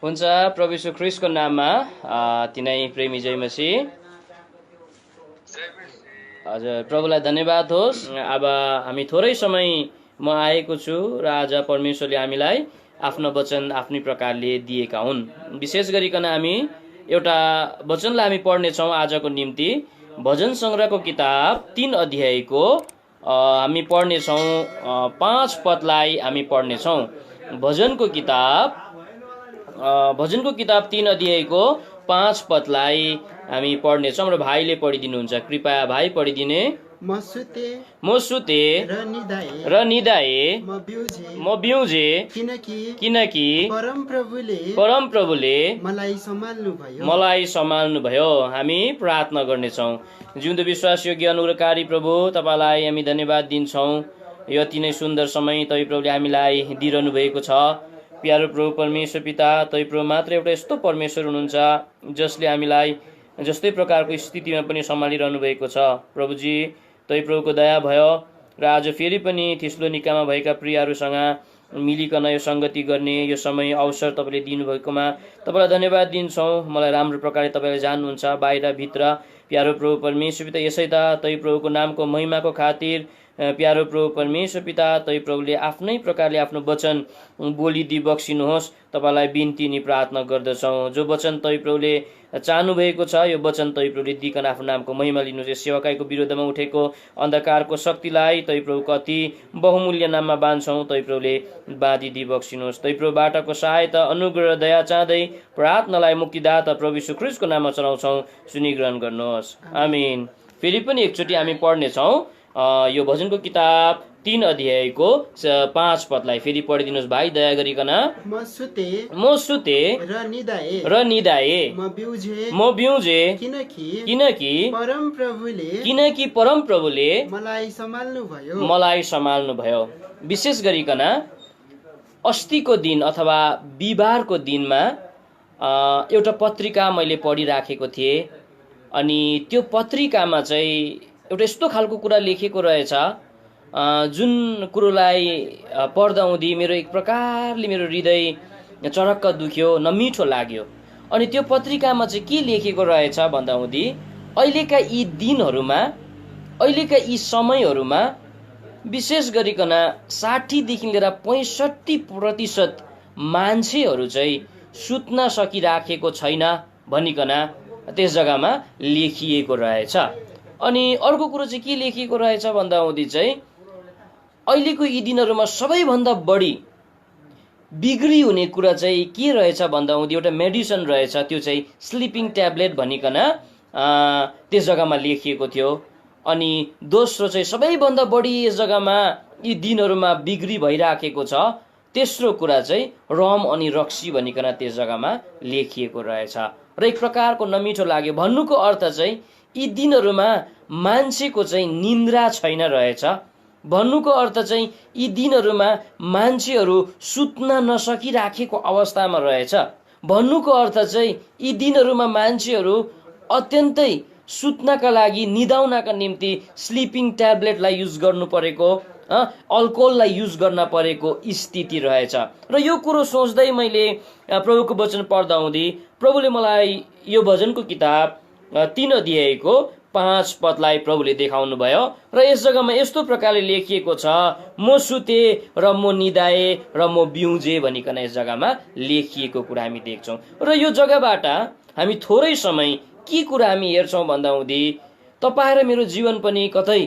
हुन्छ प्रभु यीशु ख्रीष्टको नाममा तिनै प्रेमी जय मसीह। हजुर, प्रभुलाई धन्यवाद होस्। अब हामी थोरै समय म आएको छु र आज परमेश्वरले हामीलाई आफ्नो वचन आफ्नै प्रकारले दिएका हुन्। विशेष गरिकन हामी एउटा वचनलाई हामी पढ्नेछौँ आजको निम्ति। भजन सङ्ग्रहको किताब 3 अध्यायको हामी पढ्नेछौँ 5 पदलाई हामी पढ्नेछौँ। भजनको किताब 3 अध्यायको 5 पदलाई हामी पढ्नेछौँ र भाइले पढिदिनुहुन्छ। कृपया भाइ पढिदिने। म सुते र निदाए म बिउजे किनकि परम प्रभुले मलाई सम्हाल्नु भयो। हामी प्रार्थना गर्नेछौँ। जिउँदो विश्वास योग्य अनुग्रहकारी प्रभु, तपाईँलाई हामी धन्यवाद दिन्छौँ। यो अति नै सुन्दर समय तपाईँ प्रभुले हामीलाई दिइरहनु भएको छ। प्यारो प्रभु परमेश्वर पिता, तपाईँ प्रभु मात्र एउटा यस्तो परमेश्वर हुनुहुन्छ जसले हामीलाई जस्तै प्रकारको स्थितिमा पनि सम्हालिरहनु भएको छ। प्रभुजी, तपाईँ प्रभुको दया भयो र आज फेरि पनि थिस्सलुनिकामा भएका प्रियहरूसँग मिलिकन यो सङ्गति गर्ने यो समय अवसर तपाईँले दिनुभएकोमा तपाईँलाई धन्यवाद दिन्छौँ। मलाई राम्रो प्रकारले तपाईँले जान्नुहुन्छ बाहिर भित्र। प्यारो प्रभु परमेश्वर पिता, यसै त तपाईँ प्रभुको नामको महिमाको खातिर प्यारो प्रभु परमेश्वर पिता, तपाईँ प्रभुले आफ्नै प्रकारले आफ्नो वचन बोलिदिई बक्सिनुहोस्। तपाईँलाई बिन्ती नि प्रार्थना गर्दछौँ। जो वचन तपाईँ प्रभुले चाहनुभएको छ यो वचन तपाईँ प्रभुले दिकन आफ्नो नामको महिमा लिनुहोस्। यस सेवकाईको विरोधमा उठेको अन्धकारको शक्तिलाई तपाईँ प्रभुको अति बहुमूल्य नाममा बाँध्छौँ। तपाईँ प्रभुले बाँधिदिई बक्सिनुहोस्। तपाईँ प्रभुबाटको सहायता अनुग्रह दया चाहँदै प्रार्थनालाई मुक्तिदाता प्रभु यीशु ख्रीष्टको नाममा चढाउँछौँ। सुनिग्रहण गर्नुहोस्। आमीन। फेरि पनि एकचोटि हामी पढ्नेछौँ यो भजनको किताब 3 अध्यायको 5 पदलाई फेरि पढिदिनुहोस् भाइ दया गरिकन। म सुते र निदाए म बिउजे किनकि परम प्रभुले मलाई सम्हाल्नु भयो। विशेष गरिकन अस्तिको दिन अथवा बिहिबारको दिनमा एउटा पत्रिका मैले पढिराखेको थिएँ। अनि त्यो पत्रिकामा चाहिँ एउटा यस्तो खालको कुरा लेखेको रहेछ जुन कुरोलाई पढ्दाहुँदी मेरो एक प्रकारले मेरो हृदय चरक्क दुख्यो, नमिठो लाग्यो। अनि त्यो पत्रिकामा चाहिँ के लेखेको रहेछ भन्दाहुँदी अहिलेका यी दिनहरूमा, अहिलेका यी समयहरूमा विशेष गरिकन 60देखि लिएर 65% मान्छेहरू चाहिँ सुत्न सकिराखेको छैन भनिकन त्यस जग्गामा लेखिएको रहेछ। अनि अर्को कुरो चाहिँ के लेखिएको रहेछ भन्दाहुँदी चाहिँ अहिलेको यी दिनहरूमा सबैभन्दा बढी बिग्री हुने कुरा चाहिँ के रहेछ भन्दाहुँदी एउटा मेडिसिन रहेछ, त्यो चाहिँ स्लिपिङ ट्याब्लेट भनिकन त्यस जग्गामा लेखिएको थियो। अनि दोस्रो चाहिँ सबैभन्दा बढी यस जग्गामा यी दिनहरूमा बिग्री भइराखेको छ, तेस्रो कुरा चाहिँ रम अनि रक्सी भनिकन त्यस जग्गामा लेखिएको रहेछ। र एक प्रकारको नमिठो लाग्यो। भन्नुको अर्थ चाहिँ यी दिनहरूमा मान्छेको चाहिँ निन्द्रा छैन रहेछ। भन्नुको अर्थ चाहिँ यी दिनहरूमा मान्छेहरू सुत्न नसकिराखेको अवस्थामा रहेछ। भन्नुको अर्थ चाहिँ यी दिनहरूमा मान्छेहरू अत्यन्तै सुत्नका लागि, निदाउनका निम्ति स्लिपिङ ट्याब्लेटलाई युज गर्नु परेको, अल्कोहललाई युज गर्न परेको स्थिति रहेछ। र यो कुरो सोच्दै मैले प्रभुको वचन पढ्दा हुँदी प्रभुले मलाई यो भजनको किताब 3 अध्यायको 5 पदलाई प्रभुले देखाउनु भयो। र यस जग्गामा यस्तो प्रकारले लेखिएको छ, म सुते र म निदाए र म बिउजे भनिकन यस जग्गामा लेखिएको कुरा हामी देख्छौँ। र यो जग्गाबाट हामी थोरै समय के कुरा हामी हेर्छौँ भन्दाहुँदी तपाईँ र मेरो जीवन पनि कतै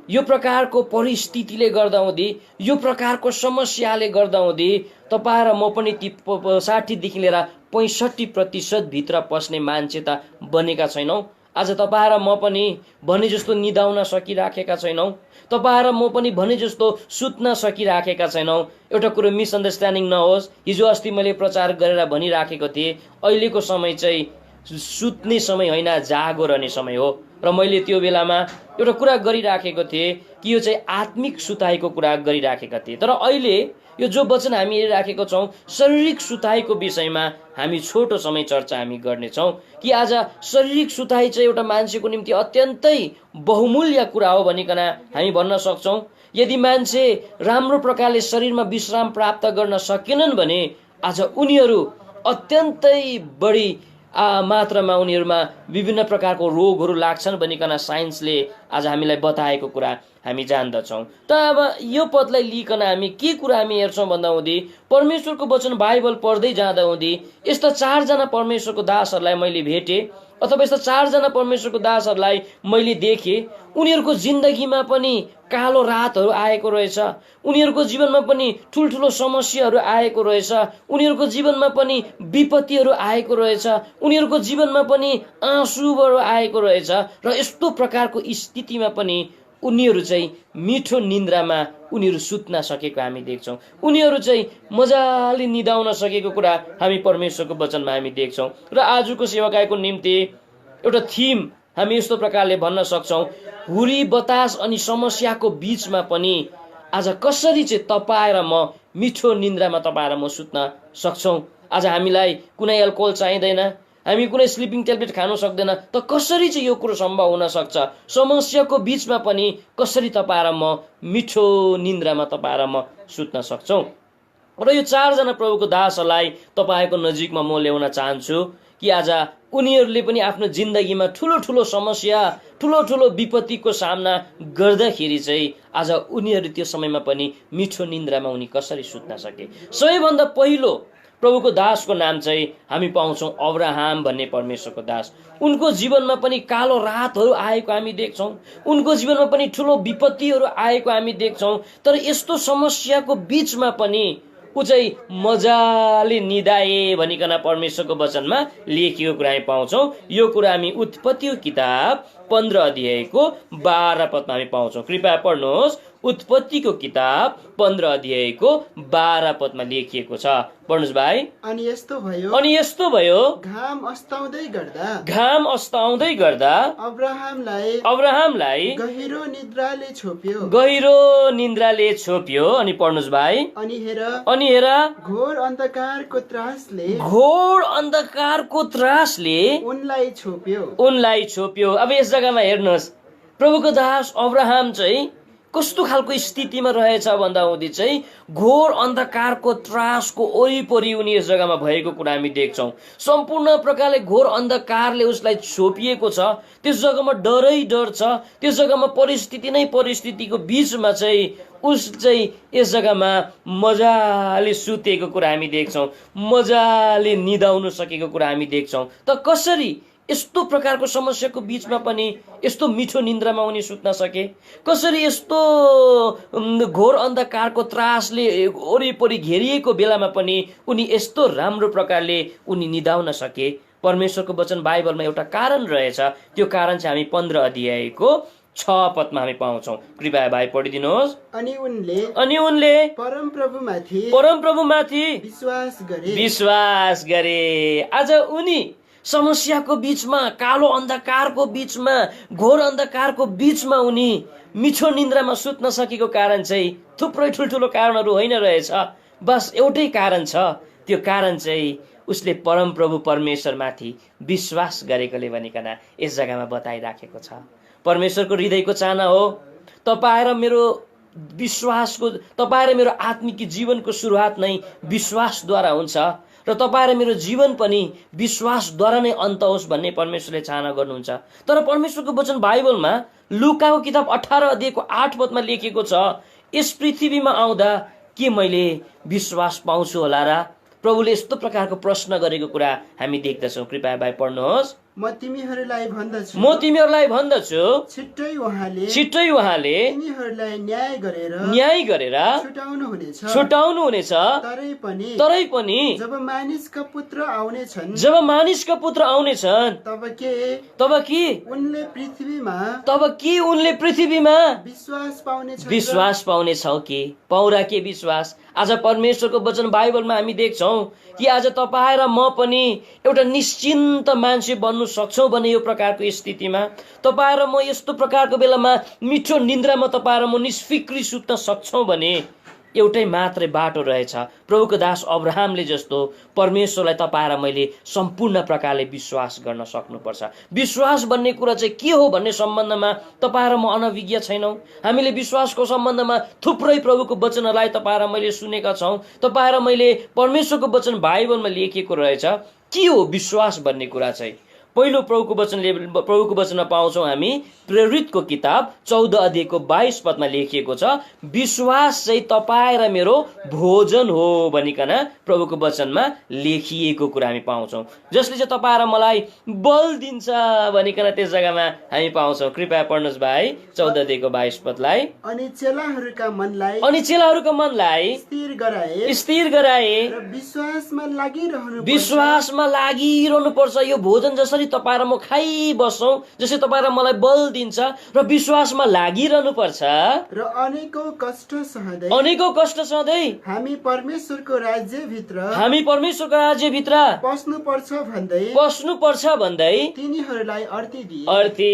यो प्रकारको परिस्थितिले गर्दाहुँदी, यो प्रकारको समस्याले गर्दाहुँदी तपाईँ र म पनि ती 60देखि लिएर 65% भित्र पस्ने मान्छे त बनेका छैनौँ। आज तपाईँ र म पनि भने जस्तो निदाउन सकिराखेका छैनौँ। तपाईँ र म पनि भने जस्तो सुत्न सकिराखेका छैनौँ। एउटा कुरो मिसअन्डरस्ट्यान्डिङ नहोस्, हिजो अस्ति मैले प्रचार गरेर भनिराखेको थिएँ अहिलेको समय चाहिँ सुत्ने समय होइन, जागो रहने समय हो। र मैले त्यो बेलामा एउटा कुरा गरिराखेको थिएँ कि यो चाहिँ आत्मिक सुताइको कुरा गरिराखेका थिएँ। तर अहिले यो जो वचन हामी हेरिराखेको छौँ शारीरिक सुताइको विषयमा हामी छोटो समय चर्चा हामी गर्नेछौँ। कि आज शारीरिक सुताइ चाहिँ एउटा मान्छेको निम्ति अत्यन्तै बहुमूल्य कुरा हो भनिकन हामी भन्न सक्छौँ। यदि मान्छे राम्रो प्रकारले शरीरमा विश्राम प्राप्त गर्न सकेनन् भने आज उनीहरू अत्यन्तै बढी मात्रामा उनीहरूमा विभिन्न प्रकारको रोगहरू लाग्छन् भनिकन साइन्सले आज हामीलाई बताएको कुरा हामी जान्दछौँ। त अब यो पदलाई लिइकन हामी के कुरा हामी हेर्छौँ भन्दा हुँदी परमेश्वरको वचन बाइबल पढ्दै जाँदा हुँदी यस्ता 4 जना परमेश्वरको दासहरूलाई मैले भेटेँ अथवा यस्ता 4 जना परमेश्वरको दासहरूलाई मैले देखेँ। उनीहरूको जिन्दगीमा पनि कालो रातहरू आएको रहेछ, उनीहरूको जीवनमा पनि ठुल्ठुलो समस्याहरू आएको रहेछ, उनीहरूको जीवनमा पनि विपत्तिहरू आएको रहेछ, उनीहरूको जीवनमा पनि आँसुहरू आएको रहेछ र यस्तो प्रकारको स्थितिमा पनि उनीहरू चाहिँ मिठो निन्द्रामा उनीहरू सुत्न सकेको हामी देख्छौँ। उनीहरू चाहिँ मजाले निदाउन सकेको कुरा हामी परमेश्वरको वचनमा हामी देख्छौँ। र आजको सेवाकाईको निम्ति एउटा थिम हामी यस्तो प्रकारले भन्न सक्छौँ, हुरी बतास अनि समस्याको बीचमा पनि आज कसरी चाहिँ तपाईँ र म मिठो निन्द्रामा तपाईँ र म सुत्न सक्छौँ। आज हामीलाई कुनै एल्कोहल चाहिँदैन, हामी कुनै स्लिपिङ ट्याब्लेट खानु सक्दैन, त कसरी चाहिँ यो कुरो सम्भव हुन सक्छ? समस्याको बीचमा पनि कसरी तपाईँ र म मिठो निन्द्रामा तपाईँ र म सुत्न सक्छौँ? र यो 4 जना प्रभुको दासहरूलाई तपाईँको नजिकमा म ल्याउन चाहन्छु कि आज उनीहरूले पनि आफ्नो जिन्दगीमा ठुलो ठुलो समस्या ठुलो ठुलो विपत्तिको सामना गर्दाखेरि चाहिँ आज उनीहरू त्यो समयमा पनि मिठो निन्द्रामा उनी कसरी सुत्न सके। सबैभन्दा पहिलो प्रभुको दासको नाम चाहिँ हामी पाउँछौँ अब्राहम भन्ने परमेश्वरको दास। उनको जीवनमा पनि कालो रातहरू आएको हामी देख्छौँ, उनको जीवनमा पनि ठुलो विपत्तिहरू आएको हामी देख्छौँ। तर यस्तो समस्याको बीचमा पनि ऊ चाहिँ मजाले निदाए भनिकन परमेश्वरको वचनमा लेखिएको कुरा हामी पाउँछौँ। यो कुरा हामी उत्पत्तिको किताब 15 अध्यायको 12 पदमा हामी पाउँछौँ। कृपया पढ्नुहोस्, उत्पत्तिको किताब 15 अध्यायको 12 पदमा लेखिएको छ। पढ्नुहोस् भाइ। अनि यस्तो भयो घाम अस्ताउँदै गर्दा अब्राहमलाई गहिरो निद्राले छोप्यो। अनि पढ्नुहोस् भाइ। अनि हेर घोर अन्धकारको त्रासले उनलाई छोप्यो। अब यस जग्गामा हेर्नुहोस्, प्रभुको दास अब्राहम चाहिँ कस्तो खालको स्थितिमा रहेछ भन्दा हुँदी चाहिँ घोर अन्धकारको त्रासको वरिपरि उनी यस जग्गामा भएको कुरा हामी देख्छौँ। सम्पूर्ण प्रकारले घोर अन्धकारले उसलाई छोपिएको छ। त्यस जग्गामा डरै डर छ, त्यस जग्गामा परिस्थिति नै परिस्थितिको बीचमा चाहिँ उस चाहिँ यस जग्गामा मजाले सुतेको कुरा हामी देख्छौँ, मजाले निदाउन सकेको कुरा हामी देख्छौँ। त कसरी यस्तो प्रकारको समस्याको बीचमा पनि यस्तो मिठो निन्द्रामा उनी सुत्न सके? कसरी यस्तो घोर अन्धकारको त्रासले वरिपरि घेरिएको बेलामा पनि उनी यस्तो राम्रो प्रकारले उनी निदाउन सके? परमेश्वरको वचन बाइबलमा एउटा कारण रहेछ। त्यो कारण चाहिँ हामी 15 अध्यायको 6 पदमा हामी पाउँछौँ। कृपया भाइ पढिदिनुहोस्। अनि उनले परमप्रभुमाथि विश्वास गरे। आज उनी समस्याको बीचमा, कालो अन्धकारको बीचमा, घोर अन्धकारको बीचमा उनी मिठो निन्द्रामा सुत्न सकेको कारण चाहिँ थुप्रै ठुल्ठुलो कारणहरू होइन रहेछ, बस एउटै कारण छ। त्यो कारण चाहिँ उसले परमप्रभु परमेश्वरमाथि विश्वास गरेकोले भनिकन यस जग्गामा बताइराखेको छ। परमेश्वरको हृदयको चाहना हो तपाईँ र मेरो विश्वासको, तपाईँ र मेरो आत्मिक जीवनको सुरुवात नै विश्वासद्वारा हुन्छ र तपाईँ र मेरो जीवन पनि विश्वासद्वारा नै अन्त होस् भन्ने परमेश्वरले चाहना गर्नुहुन्छ। तर परमेश्वरको वचन बाइबलमा लुकाको किताब 18 अध्यायको 8 पदमा लेखेको छ, यस पृथ्वीमा आउँदा के मैले विश्वास पाउँछु होला र? प्रभुले यस्तो प्रकारको प्रश्न गरेको कुरा हामी देख्दछौँ। कृपया भाइ पढ्नुहोस्। म तिमीहरूलाई भन्दछु छिट्टै उहाँले तिमीहरूलाई न्याय गरेर छुटाउनु हुनेछ। तरै पनि जब मानिसका पुत्र आउनेछन् तब के उनले पृथ्वीमा विश्वास पाउनेछौ कि? पाउरा के विश्वास? आज परमेश्वरको वचन बाइबलमा हामी देख्छौँ कि आज तपाईँ र म पनि एउटा निश्चिन्त मान्छे बन्नु सक्छौँ भने यो प्रकारको स्थितिमा तपाईँ र म यस्तो प्रकारको बेलामा मिठो निन्द्रामा तपाईँ र म निष्फिक्री सुत्न सक्छौँ भने एउटै मात्रै बाटो रहेछ। प्रभुको दास अब्राहमले जस्तो परमेश्वरलाई तपाईँ र मैले सम्पूर्ण प्रकारले विश्वास गर्न सक्नुपर्छ। विश्वास भन्ने कुरा चाहिँ के हो भन्ने सम्बन्धमा तपाईँ र म अनभिज्ञ छैनौँ। हामीले विश्वासको सम्बन्धमा थुप्रै प्रभुको वचनहरूलाई तपाईँ र मैले सुनेका छौँ। तपाईँ र मैले परमेश्वरको वचन बाइबलमा लेखिएको रहेछ। के हो विश्वास भन्ने कुरा चाहिँ? पहिलो प्रभुको वचनमा पाउँछौँ हामी प्रेरितको किताब 14 अध्यायको 22 पदमा लेखिएको छ, विश्वास चाहिँ तपाईँ र मेरो भोजन हो भनिकन प्रभुको वचनमा लेखिएको कुरा हामी पाउँछौँ, जसले चाहिँ तपाईँ र मलाई बल दिन्छ भनिकन त्यस जग्गामा हामी पाउँछौँ। कृपया पढ्नुहोस् भाइ 14 अध्यायको 22 पदलाई। अनि चेलाहरूका मनलाई स्थिर गराए र विश्वासमा लागिरहनु पर्छ। यो भोजन जसरी तपाईँ र म खाइबस्छौँ, जसरी तपाईँ र मलाई बल दिन्छ र विश्वासमा लागिरहनु पर्छ र अनेकौं कष्ट सहँदै हामी परमेश्वरको राज्यभित्र पस्नुपर्छ भन्दै तिनीहरूलाई अर्थी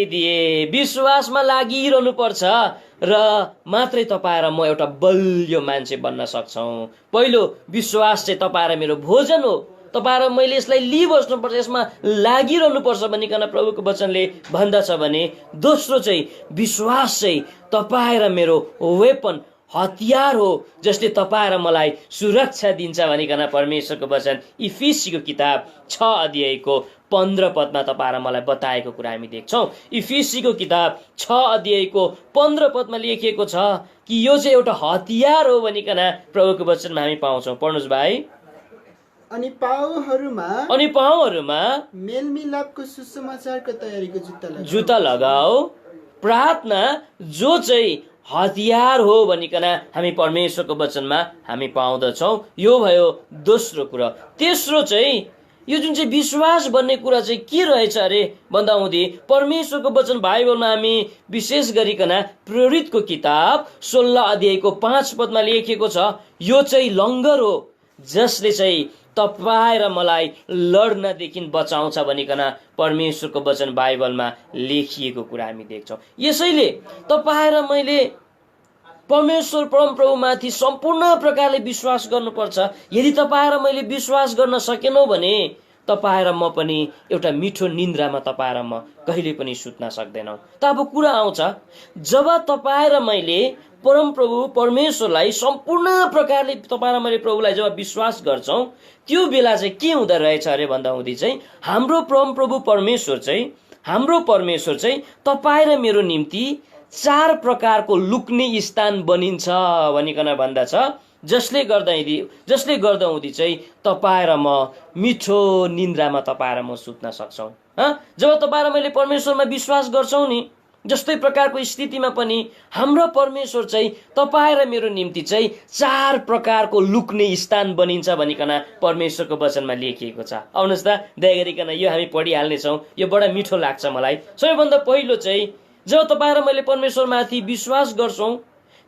दिए। विश्वासमा लागिरहनु पर्छ र मात्रै तपाईँ र म एउटा बलियो मान्छे बन्न सक्छौँ। पहिलो विश्वास चाहिँ तपाईँ र मेरो भोजन हो। तपाईँ र मैले यसलाई लिइबस्नुपर्छ, यसमा लागिरहनुपर्छ भनिकन प्रभुको वचनले भन्दछ भने, दोस्रो चाहिँ विश्वास चाहिँ तपाईँ र मेरो वेपन हतियार हो, जसले तपाईँ र मलाई सुरक्षा दिन्छ भनिकन परमेश्वरको वचन इफिसीको किताब 6 अध्यायको 15 पदमा तपाईँ र मलाई बताएको कुरा हामी देख्छौँ। इफिसीको किताब 6 अध्यायको 15 पदमा लेखिएको छ कि यो चाहिँ एउटा हतियार हो भनिकन प्रभुको वचनमा हामी पाउँछौँ। पढ्नुहोस् भाइ। अनि पाउहरूमा मेलमिलापको सुसमाचारको तयारीको जुत्ता लगाऊ। प्रार्थना जो चाहिँ हतियार हो भनिकन हामी परमेश्वरको वचनमा हामी पाउँदछौँ। यो भयो दोस्रो कुरा। तेस्रो चाहिँ यो जुन चाहिँ विश्वास भन्ने कुरा चाहिँ के रहेछ अरे भन्दा हुँदै परमेश्वरको वचन बाइबलमा हामी विशेष गरिकन प्रेरितको किताब 16 अध्यायको 5 पदमा लेखिएको छ, यो चाहिँ लङ्गर हो जसले चाहिँ तपाईँ र मलाई लड्नदेखि बचाउँछ भनिकन परमेश्वरको वचन बाइबलमा लेखिएको कुरा हामी देख्छौँ। यसैले तपाईँ र मैले परमेश्वर परमप्रभुमाथि सम्पूर्ण प्रकारले विश्वास गर्नुपर्छ। यदि तपाईँ र मैले विश्वास गर्न सकेनौँ भने तपाईँ र म पनि एउटा मिठो निन्द्रामा तपाईँ र म कहिले पनि सुत्न सक्दैनौँ। त अब कुरा आउँछ, जब तपाईँ र मैले परमप्रभु परमेश्वरलाई सम्पूर्ण प्रकारले तपाईँ र मैले प्रभुलाई जब विश्वास गर्छौँ, त्यो बेला चाहिँ के हुँदो रहेछ अरे भन्दा हुँदै चाहिँ हाम्रो परमप्रभु परमेश्वर चाहिँ तपाईँ र मेरो निम्ति 4 प्रकारको लुक्ने स्थान बनिन्छ भनिकन भन्दछ, जसले गर्दा हुँदी चाहिँ तपाईँ र म मिठो निन्द्रामा तपाईँ र म सुत्न सक्छौँ। जब तपाईँ र मैले परमेश्वरमा विश्वास गर्छौँ नि, जस्तै प्रकारको स्थितिमा पनि हाम्रो परमेश्वर चाहिँ तपाईँ र मेरो निम्ति चाहिँ 4 प्रकारको लुक्ने स्थान बनिन्छ भनिकन परमेश्वरको वचनमा लेखिएको छ। आउनुहोस् त दया गरिकन यो हामी पढिहाल्नेछौँ, यो बडा मिठो लाग्छ मलाई। सबैभन्दा पहिलो चाहिँ जब तपाईँ र मैले परमेश्वरमाथि विश्वास गर्छौँ,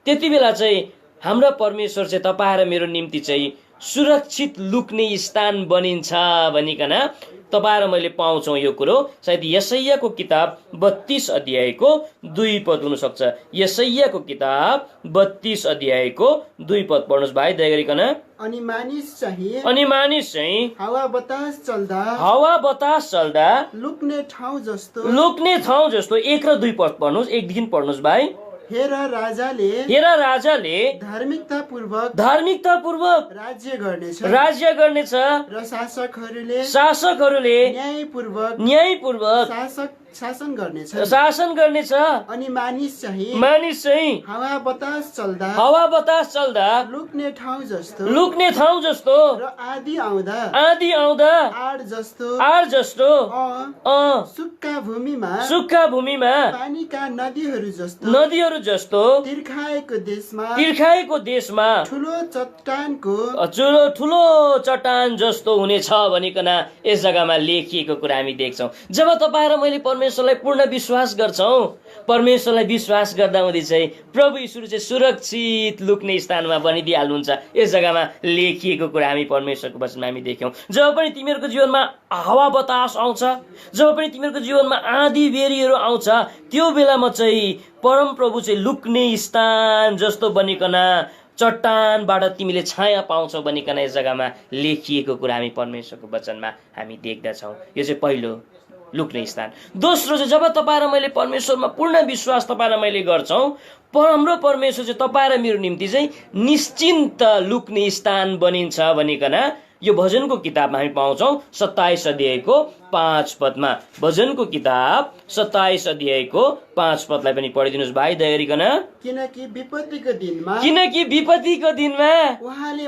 त्यति बेला चाहिँ हाम्रो परमेश्वर चाहिँ तपाईँ र मेरो निम्ति चाहिँ सुरक्षित लुक्ने स्थान बनिन्छ भनिकन तपाईँ र मैले पाउँछौँ। यो कुरो सायद यशायाको किताब 32 अध्यायको 2 पद हुनसक्छ। यशायाको किताब 32 अध्यायको 2 पद पढ्नुहोस् भाइ दया गरिकन। अनि मानिस चाहिँ हावा बतास चल्दा लुक्ने ठाउँ जस्तो 1 र 2 पद पढ्नुहोस्, एकदेखि पढ्नुहोस् भाइ। हेर राजाले धार्मिकतापूर्वक राज्य गर्नेछ र शासकहरूले न्यायपूर्वक शासन गर्नेछ। अनि मानिस चाहिँ हावा बतास चल्दा लुक्ने ठाउँ जस्तो र आँधी आउँदा आड जस्तो सुक्खा भूमिमा पानीका नदीहरू जस्तो तिर्खाएको देशमा ठुलो चट्टान जस्तो हुनेछ भनिकन यस जग्गामा लेखिएको कुरा हामी देख्छौँ। जब तपाईँ र मैले परमेश्वरलाई पूर्ण विश्वास गर्छौँ, परमेश्वरलाई विश्वास गर्दा हुँदै चाहिँ प्रभु यीशु चाहिँ सुरक्षित लुक्ने स्थानमा बनिदिइहाल्नुहुन्छ। यस जग्गामा लेखिएको कुरा हामी परमेश्वरको वचनमा हामी देख्यौँ। जब पनि तिमीहरूको जीवनमा हावा बतास आउँछ, जब पनि तिमीहरूको जीवनमा आँधी बेरीहरू आउँछ, त्यो बेलामा चाहिँ परमप्रभु चाहिँ लुक्ने स्थान जस्तो बनिकन चट्टानबाट तिमीले छाया पाउँछौ भनिकन यस जग्गामा लेखिएको कुरा हामी परमेश्वरको वचनमा हामी देख्दछौँ। यो चाहिँ पहिलो लुक्ने स्थान। दोस्रो चाहिँ जब तपाईँ र मैले परमेश्वरमा पूर्ण विश्वास तपाईँ र मैले गर्छौँ, हाम्रो परमेश्वर चाहिँ तपाईँ र मेरो निम्ति चाहिँ निश्चिन्त लुक्ने स्थान बनिन्छ भनिकन यो भजनको किताबमा हामी पाउँछौँ 27 अध्यायको 5 पदमा। भजनको किताब 27 अध्यायको 5 पदलाई पनि पढिदिनुहोस् भाइ दया गरिकन। किनकि विपत्तिको दिनमा उहाँले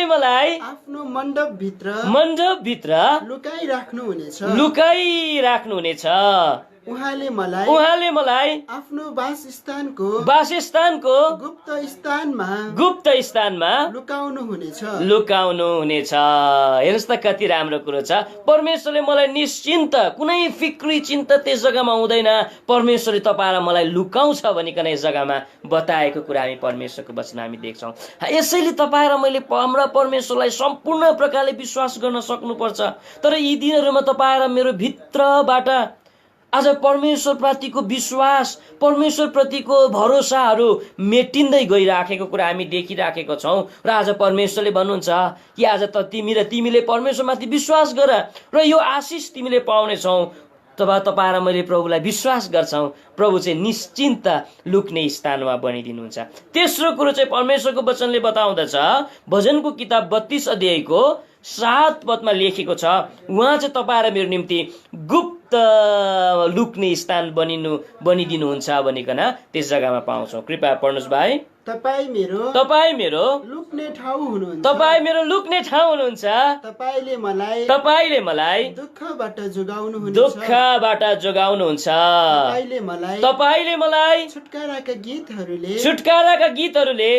मलाई आफ्नो मण्डपभित्र लुकाइ राख्नुहुनेछ। उहाँले मलाई आफ्नो वासस्थानको गुप्त स्थानमा लुकाउनुहुनेछ। हेर्नुहोस् त कति राम्रो कुरो छ। परमेश्वरले मलाई निश्चिन्त, कुनै फिक्री चिन्ता त्यस जग्गामा हुँदैन। परमेश्वरले तपाईँ र मलाई लुकाउँछ भनिकन यस जग्गामा बताएको कुरा हामी परमेश्वरको वचन हामी देख्छौँ। यसैले तपाईँ र मैले हाम्रा परमेश्वरलाई सम्पूर्ण प्रकारले विश्वास गर्न सक्नुपर्छ। तर यी दिनहरूमा तपाईँ र मेरो भित्रबाट आज परमेश्वर प्रतिको विश्वास, परमेश्वर प्रतिको भरोसाहरू मेटिँदै गइराखेको कुरा हामी देखिराखेको छौँ। र आज परमेश्वरले भन्नुहुन्छ कि आज त तिमीले परमेश्वरमाथि विश्वास गर र यो आशिष तिमीले पाउनेछौ। तब तपाईँ र मैले प्रभुलाई विश्वास गर्छौँ, प्रभु चाहिँ निश्चिन्त लुक्ने स्थानमा बनिदिनुहुन्छ। तेस्रो कुरो चाहिँ परमेश्वरको वचनले बताउँदछ, भजनको किताब 32 अध्यायको 7 पदमा लेखेको छ, उहाँ चाहिँ तपाईँ र मेरो निम्ति गुप्त लुक्ने स्थान बनिदिनुहुन्छ भनिकन त्यस जग्गामा पाउँछौँ। कृपया पढ्नुहोस् भाइ। तपाईँ मेरो लुक्ने ठाउँ हुनुहुन्छ। तपाईले मलाई दुःखबाट जोगाउनुहुन्छ। तपाईले मलाई छुटकाराका गीतहरूले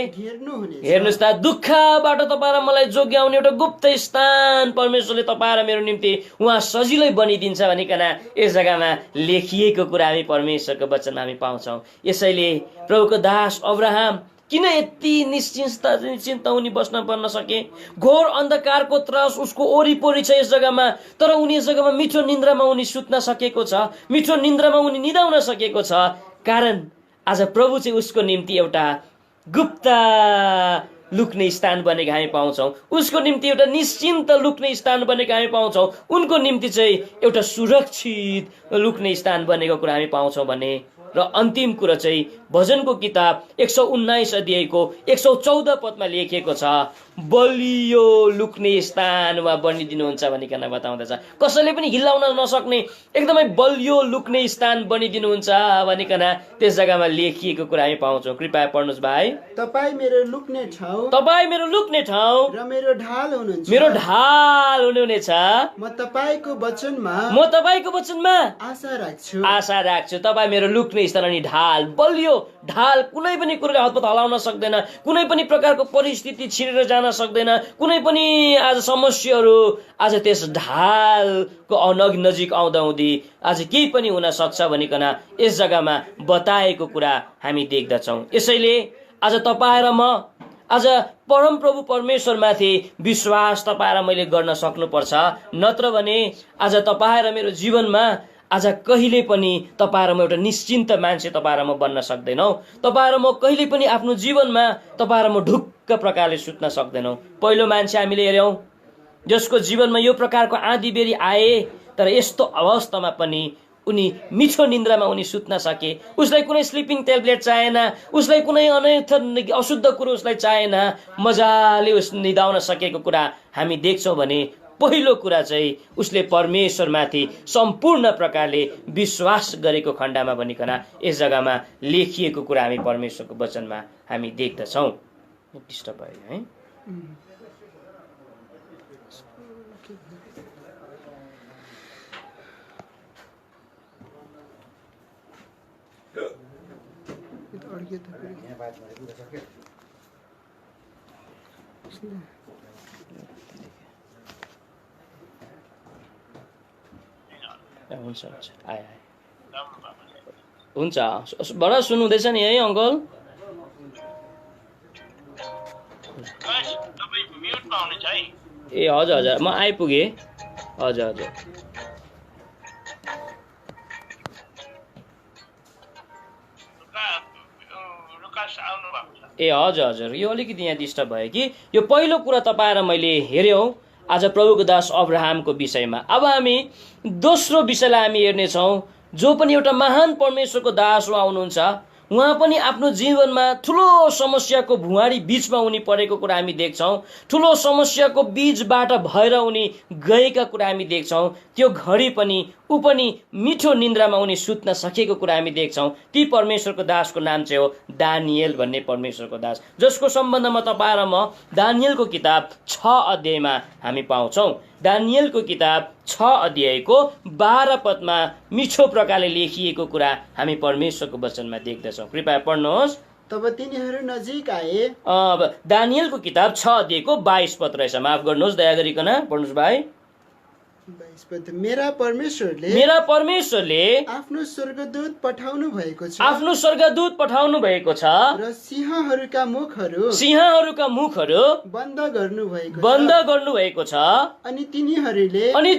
हेर्नुहोस् त, दुःखबाट तपाईँ र मलाई जोगाउने एउटा गुप्त स्थान परमेश्वरले तपाईँ र मेरो निम्ति उहाँ सजिलै बनिदिन्छ भनिकन यस जग्गामा लेखिएको कुरा हामी परमेश्वरको वचनमा हामी पाउँछौँ। यसैले प्रभुको दास अब्राहम किन यति निश्चिन्त उनी बस्न पर्न सके? घोर अन्धकारको त्रास उसको वरिपरि छ यस जग्गामा, तर उनी यस जग्गामा मिठो निन्द्रामा उनी सुत्न सकेको छ, मिठो निन्द्रामा उनी निदाउन सकेको छ। कारण आज प्रभु चाहिँ उसको निम्ति एउटा गुप्त लुक्ने स्थान बनेको हामी पाउँछौँ। उसको निम्ति एउटा निश्चिन्त लुक्ने स्थान बनेको हामी पाउँछौँ। उनको निम्ति चाहिँ एउटा सुरक्षित लुक्ने स्थान बनेको कुरा हामी पाउँछौँ भने। र अन्तिम कुरा चाहिँ भजनको किताब 119 अध्यायको 114 पदमा लेखिएको छ, बलियो लुक्ने स्थानमा बनिदिनुहुन्छ भनिकन बताउँदछ। कसैले पनि हिलाउन नसक्ने एकदमै बलियो लुक्ने स्थान बनिदिनुहुन्छ भनिकन त्यस जग्गामा लेखिएको कुरा हामी पाउँछौँ। कृपया पढ्नुहोस् भाइ। तपाईँ मेरो लुक्ने ठाउँ र मेरो ढाल हुनुहुनेछ। म तपाईँको वचनमा आशा राख्छु। तपाईँ मेरो लुक्ने स्थान अनि ढाल, बलियो ढाल, कुनै पनि कुरोले हतपत हलाउन सक्दैन, कुनै पनि प्रकारको परिस्थिति छिरेर जान सक्दैन, कुनै पनि आज समस्याहरू आज त्यस ढालको नजिक आउँदाहुँदी आज केही पनि हुन सक्छ भनिकन यस जग्गामा बताएको कुरा हामी देख्दछौँ। यसैले आज तपाईँ र म आज परमप्रभु परमेश्वरमाथि विश्वास तपाईँ र मैले गर्न सक्नुपर्छ। नत्र भने आज तपाईँ र मेरो जीवनमा आज कहिले पनि तपाईँ र म एउटा निश्चिन्त मान्छे तपाईँ र म बन्न सक्दैनौँ। तपाईँ र म कहिले पनि आफ्नो जीवनमा तपाईँ र म ढुक्क प्रकारले सुत्न सक्दैनौँ। पहिलो मान्छे हामीले हेऱ्यौँ जसको जीवनमा यो प्रकारको आँधी बेरी आए, तर यस्तो अवस्थामा पनि उनी मिठो निन्द्रामा उनी सुत्न सके। उसलाई कुनै स्लिपिङ ट्याब्लेट चाहिएन, उसलाई कुनै अनर्थ अशुद्ध कुरो उसलाई चाहिएन, मजाले उस निदाउन सकेको कुरा हामी देख्छौँ भने पहिलो कुरा चाहिँ उसले परमेश्वरमाथि सम्पूर्ण प्रकारले विश्वास गरेको खण्डमा भनिकन यस जग्गामा लेखिएको कुरा हामी परमेश्वरको वचनमा हामी देख्दछौँ। डिस्टर्ब भयो है। हुन्छ बडा सुन्नुहुँदैछ नि है अङ्कल? ए हजुर म आइपुगेँ। हजुर ए हजुर हजुर, यो अलिकति यहाँ डिस्टर्ब भयो कि। यो पहिलो कुरा तपाईँ र मैले हेऱ्यौँ आज प्रभुको दास अब्राहमको विषयमा। अब हामी दोस्रो विषयलाई हामी हेर्नेछौँ, जो पनि एउटा महान परमेश्वरको दास आउनुहुन्छ। उहाँ पनि आफ्नो जीवनमा ठुलो समस्याको भुवारी बीचमा उनी परेको कुरा हामी देख्छौँ। ठुलो समस्याको बीचबाट भएर उनी गएका कुरा हामी देख्छौँ। त्यो घडी पनि ऊ पनि मिठो निन्द्रामा उनी सुत्न सकेको कुरा हामी देख्छौँ। ती परमेश्वरको दासको नाम चाहिँ हो दानियल भन्ने परमेश्वरको दास, जसको सम्बन्धमा तपाईँ र म दानियलको किताब 6 अध्यायमा हामी पाउँछौँ। दानियलको किताब 6 अध्यायको 12 पदमा मिठो प्रकारले लेखिएको कुरा हामी परमेश्वरको वचनमा देख्दछौँ। कृपया पढ्नुहोस्। तब तिनीहरू नजिक आए। दानियलको किताब 6 अध्यायको 22 पद रहेछ, माफ गर्नुहोस्, दया गरिकन पढ्नुहोस् भाइ। 22 पद, मेरा परमेश्वरले आफ्नो स्वर्गदूत पठाउनु भएको छ। आफ्नो स्वर्गदूत पठाउनु भएको छ र सिंहहरूका मुखहरू बन्द गर्नु भएको छ। अनि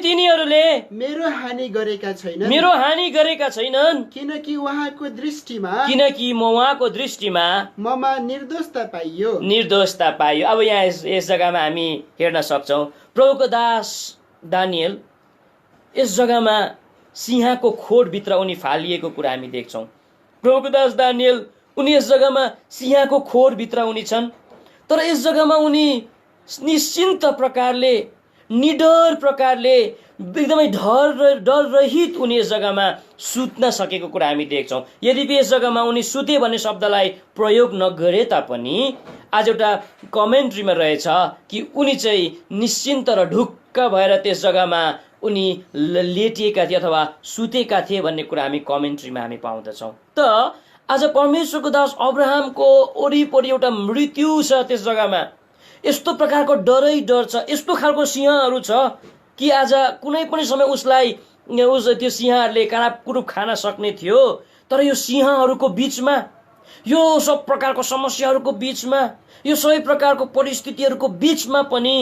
तिनीहरूले मेरो हानि गरेका छैनन्, किनकि उहाँको दृष्टिमा ममा निर्दोषता पाइयो। अब यहाँ यस जग्गामा हामी हेर्न सक्छौँ प्रभुको दास दानियल यस जग्गामा सिंहको खोरभित्र उनी फालिएको कुरा हामी देख्छौँ। प्रभुको दास दानियल उनी यस जग्गामा सिंहको खोरभित्र उनी छन्, तर यस जग्गामा उनी निश्चिन्त प्रकारले, निडर प्रकारले, एकदमै डर रहित उनी यस जग्गामा सुत्न सकेको कुरा हामी देख्छौँ। यद्यपि यस जग्गामा उनी सुते भन्ने शब्दलाई प्रयोग नगरे तापनि आज एउटा कमेन्ट्रीमा रहेछ कि उनी चाहिँ निश्चिन्त र ढुक्क भएर त्यस जग्गामा उनी लेटिएका थिए अथवा सुतेका थिए भन्ने कुरा हामी कमेन्ट्रीमा हामी पाउँदछौँ। त आज परमेश्वरको दास अब्राहमको वरिपरि एउटा मृत्यु छ, त्यस जग्गामा यस्तो प्रकारको डरै डर छ, यस्तो खालको सिंहहरू छ कि आज कुनै पनि समय उसलाई त्यो सिंहहरूले काँडाकुरुप खान सक्ने थियो। तर यो सिंहहरूको बिचमा, यो सब प्रकारको समस्याहरूको बिचमा, यो सबै प्रकारको परिस्थितिहरूको बिचमा पनि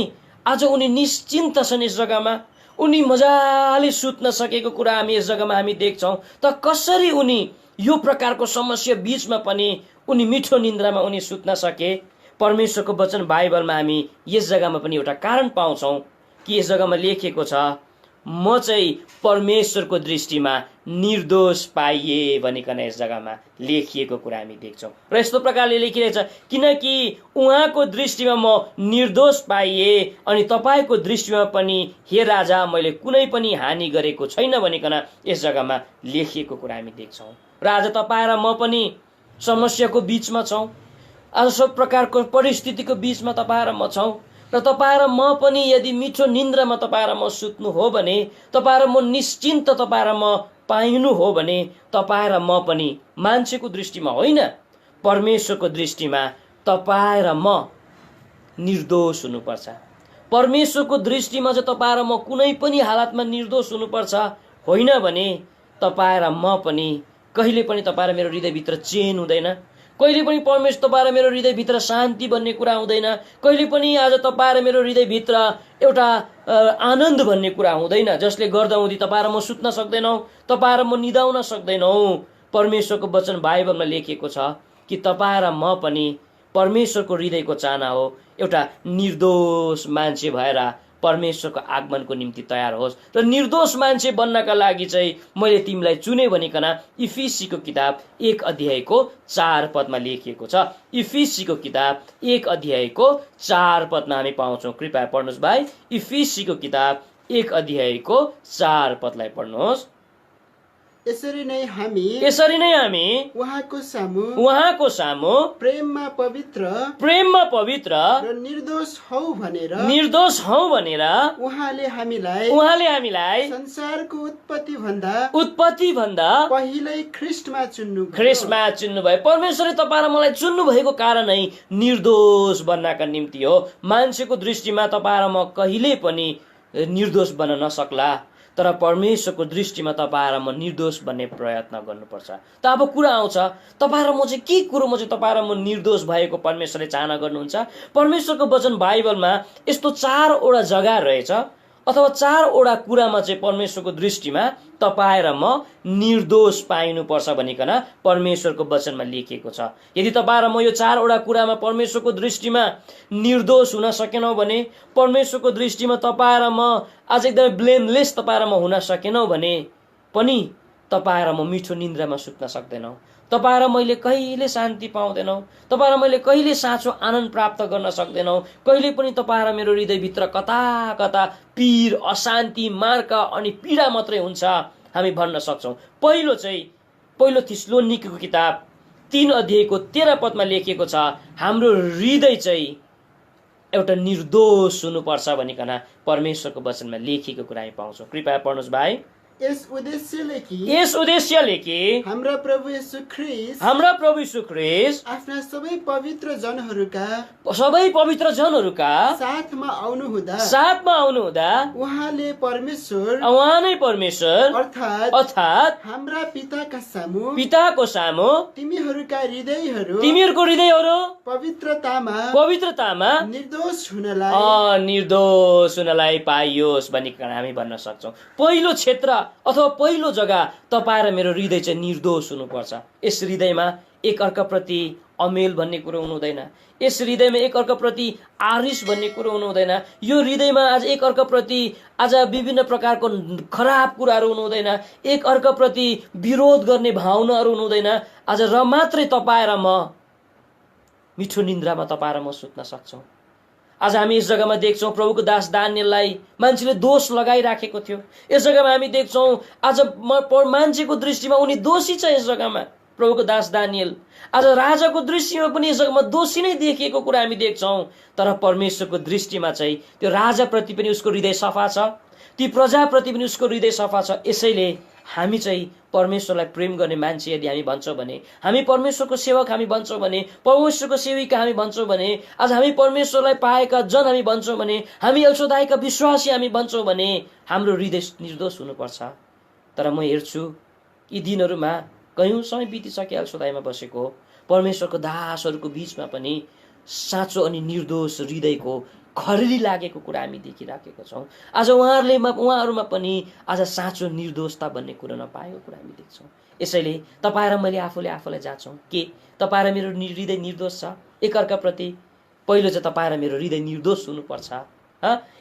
आज उनी निश्चिन्त छन्। यस जग्गामा उनी मजाले सुत्न सकेको कुरा हामी यस जग्गामा हामी देख्छौँ। त कसरी उनी यो प्रकारको समस्या बिचमा पनि उनी मिठो निन्द्रामा उनी सुत्न सके? परमेश्वरको वचन बाइबलमा हामी यस जग्गामा पनि एउटा कारण पाउँछौँ कि यस जग्गामा लेखिएको छ, म चाहिँ परमेश्वरको दृष्टिमा निर्दोष पाइए भनिकन यस जग्गामा लेखिएको कुरा हामी देख्छौँ। र यस्तो प्रकारले लेखिरहेछ, किनकि उहाँको दृष्टिमा म निर्दोष पाइए अनि तपाईँको दृष्टिमा पनि हे राजा मैले कुनै पनि हानि गरेको छैन भनिकन यस जग्गामा लेखिएको कुरा हामी देख्छौँ। र आज तपाईँ र म पनि समस्याको बिचमा छौँ, आज सब प्रकारको परिस्थितिको बिचमा तपाईँ र म छौँ। र तपाईँ र म पनि यदि मिठो निन्द्रामा तपाईँ र म सुत्नु हो भने, तपाईँ र म निश्चिन्त तपाईँ र म पाइनु हो भने, तपाईँ र म पनि मान्छेको दृष्टिमा होइन, परमेश्वरको दृष्टिमा तपाईँ र म निर्दोष हुनुपर्छ। परमेश्वरको दृष्टिमा चाहिँ तपाईँ र म कुनै पनि हालतमा निर्दोष हुनुपर्छ, होइन भने तपाईँ र म पनि कहिले पनि तपाईँ र मेरो हृदयभित्र चेन हुँदैन, कहिले पनि परमेश्वर तपाईँ र मेरो हृदयभित्र शान्ति भन्ने कुरा हुँदैन, कहिले पनि आज तपाईँ र मेरो हृदयभित्र एउटा आनन्द भन्ने कुरा हुँदैन, जसले गर्दा हुँदी तपाईँ र म सुत्न सक्दैनौँ, तपाईँ र म निदाउन सक्दैनौँ। परमेश्वरको वचन बाइबलमा लेखिएको छ कि तपाईँ र म पनि परमेश्वरको हृदयको चाहना हो एउटा निर्दोष मान्छे भएर परमेश्वरको आगमनको निम्ति तयार होस्। र निर्दोष मान्छे बन्नका लागि चाहिँ मैले तिमीलाई चुने भनिकन इफिसीको किताब 1 अध्यायको 4 पदमा लेखिएको छ। इफिसीको किताब 1 अध्यायको 4 पदमा हामी पाउँछौँ। कृपया पढ्नुहोस् भाइ, इफिसीको किताब 1 अध्यायको 4 पदलाई पढ्नुहोस्। यसरी नै हामी उहाँको सामु प्रेममा पवित्र र निर्दोष हौ भनेर उहाँले हामीलाई संसारको उत्पत्ति भन्दा पहिल्यै ख्रिस्टमा चुन्नु भयो। परमेश्वरले तपाईँ र मलाई चुन्नु भएको कारणै निर्दोष बन्नका निम्ति हो। मान्छेको दृष्टिमा तपाईँ र म कहिले पनि निर्दोष बन्न नसक्ला, तर परमेश्वरको दृष्टिमा तपाईँ र म निर्दोष बन्ने प्रयत्न गर्नुपर्छ। त अब कुरा आउँछ, तपाईँ र म चाहिँ के कुरोमा चाहिँ तपाईँ र म निर्दोष भएको परमेश्वरले चाहना गर्नुहुन्छ? परमेश्वरको वचन बाइबलमा यस्तो 4वटा जग्गा रहेछ अथवा 4वटा कुरामा चाहिँ परमेश्वरको दृष्टिमा तपाईँ र म निर्दोष पाइनुपर्छ भनिकन परमेश्वरको वचनमा लेखिएको छ। यदि तपाईँ र म यो 4वटा कुरामा परमेश्वरको दृष्टिमा निर्दोष हुन सकेनौँ भने, परमेश्वरको दृष्टिमा तपाईँ र म आज एकदमै ब्लेमलेस तपाईँ र म हुन सकेनौँ भने पनि तपाईँ र म मिठो निन्द्रामा सुत्न सक्दैनौँ। तपाईँ र मैले कहिले शान्ति पाउँदैनौँ। तपाईँ र मैले कहिले साँचो आनन्द प्राप्त गर्न सक्दैनौँ। कहिले पनि तपाईँ र मेरो हृदयभित्र कता कता पीर, अशान्ति, मार्का अनि पीडा मात्रै हुन्छ हामी भन्न सक्छौँ। पहिलो थिस्सलुनीकीको किताब 3 अध्यायको 13 पदमा लेखिएको छ, हाम्रो हृदय चाहिँ एउटा निर्दोष हुनुपर्छ भनिकन परमेश्वरको वचनमा लेखिएको कुरा हामी पाउँछौँ। कृपया पढ्नुहोस् भाइ। यस उद्देश्यले कि हाम्रा प्रभु येशू ख्रीष्ट आफ्ना सबै पवित्र जनहरूका साथमा आउनु हुँदा उहाँले परमेश्वर अर्थात् हाम्रा पिताको सामु तिमीहरूको हृदयहरू पवित्रतामा निर्दोष हुनलाई पाइयोस् भनिकन हामी भन्न सक्छौँ। पहिलो क्षेत्र अथवा पहिलो जग्गा तपाईँ र मेरो हृदय चाहिँ निर्दोष हुनुपर्छ। यस हृदयमा एक अर्काप्रति अमेल भन्ने कुरो हुनु हुँदैन। यस हृदयमा एक अर्काप्रति आरिस भन्ने कुरो हुनु हुँदैन। यो हृदयमा आज एक अर्काप्रति आज विभिन्न प्रकारको खराब कुराहरू हुनु हुँदैन। एक अर्काप्रति विरोध गर्ने भावनाहरू हुनु हुँदैन। आज र मात्रै तपाईँ र म मिठो निन्द्रामा तपाईँ र म सुत्न सक्छौँ। आज हामी यस जग्गामा देख्छौँ प्रभुको दास दानिएललाई मान्छेले दोष लगाइराखेको थियो। यस जग्गामा हामी देख्छौँ आज मान्छेको दृष्टिमा उनी दोषी छ। यस जग्गामा प्रभुको दास दानिएल आज राजाको दृष्टिमा पनि यस जग्गामा दोषी नै देखिएको कुरा हामी देख्छौँ। तर परमेश्वरको दृष्टिमा चाहिँ त्यो राजाप्रति पनि उसको हृदय सफा छ, ती प्रजाप्रति पनि उसको हृदय सफा छ। यसैले हामी चाहिँ परमेश्वरलाई प्रेम गर्ने मान्छे यदि हामी भन्छौँ भने, हामी परमेश्वरको सेवक हामी भन्छौँ भने, परमेश्वरको सेविका हामी भन्छौँ भने, आज हामी परमेश्वरलाई पाएका जन हामी भन्छौँ भने, हामी एल्सोदाईका विश्वासी हामी भन्छौँ भने हाम्रो हृदय निर्दोष हुनुपर्छ। तर म हेर्छु यी दिनहरूमा कयौँ समय बितिसके एल्सोदाईमा बसेको परमेश्वरको दासहरूको बिचमा पनि साँचो अनि निर्दोष हृदयको खरेली लागेको कुरा हामी देखिराखेको छौँ। आज उहाँहरूमा पनि आज साँचो निर्दोषता भन्ने कुरो नपाएको कुरा हामी देख्छौँ। यसैले तपाईँ र मैले आफूलाई जाँचौँ के तपाईँ र मेरो हृदय निर्दोष छ एकअर्काप्रति। पहिलो चाहिँ तपाईँ र मेरो हृदय निर्दोष हुनुपर्छ।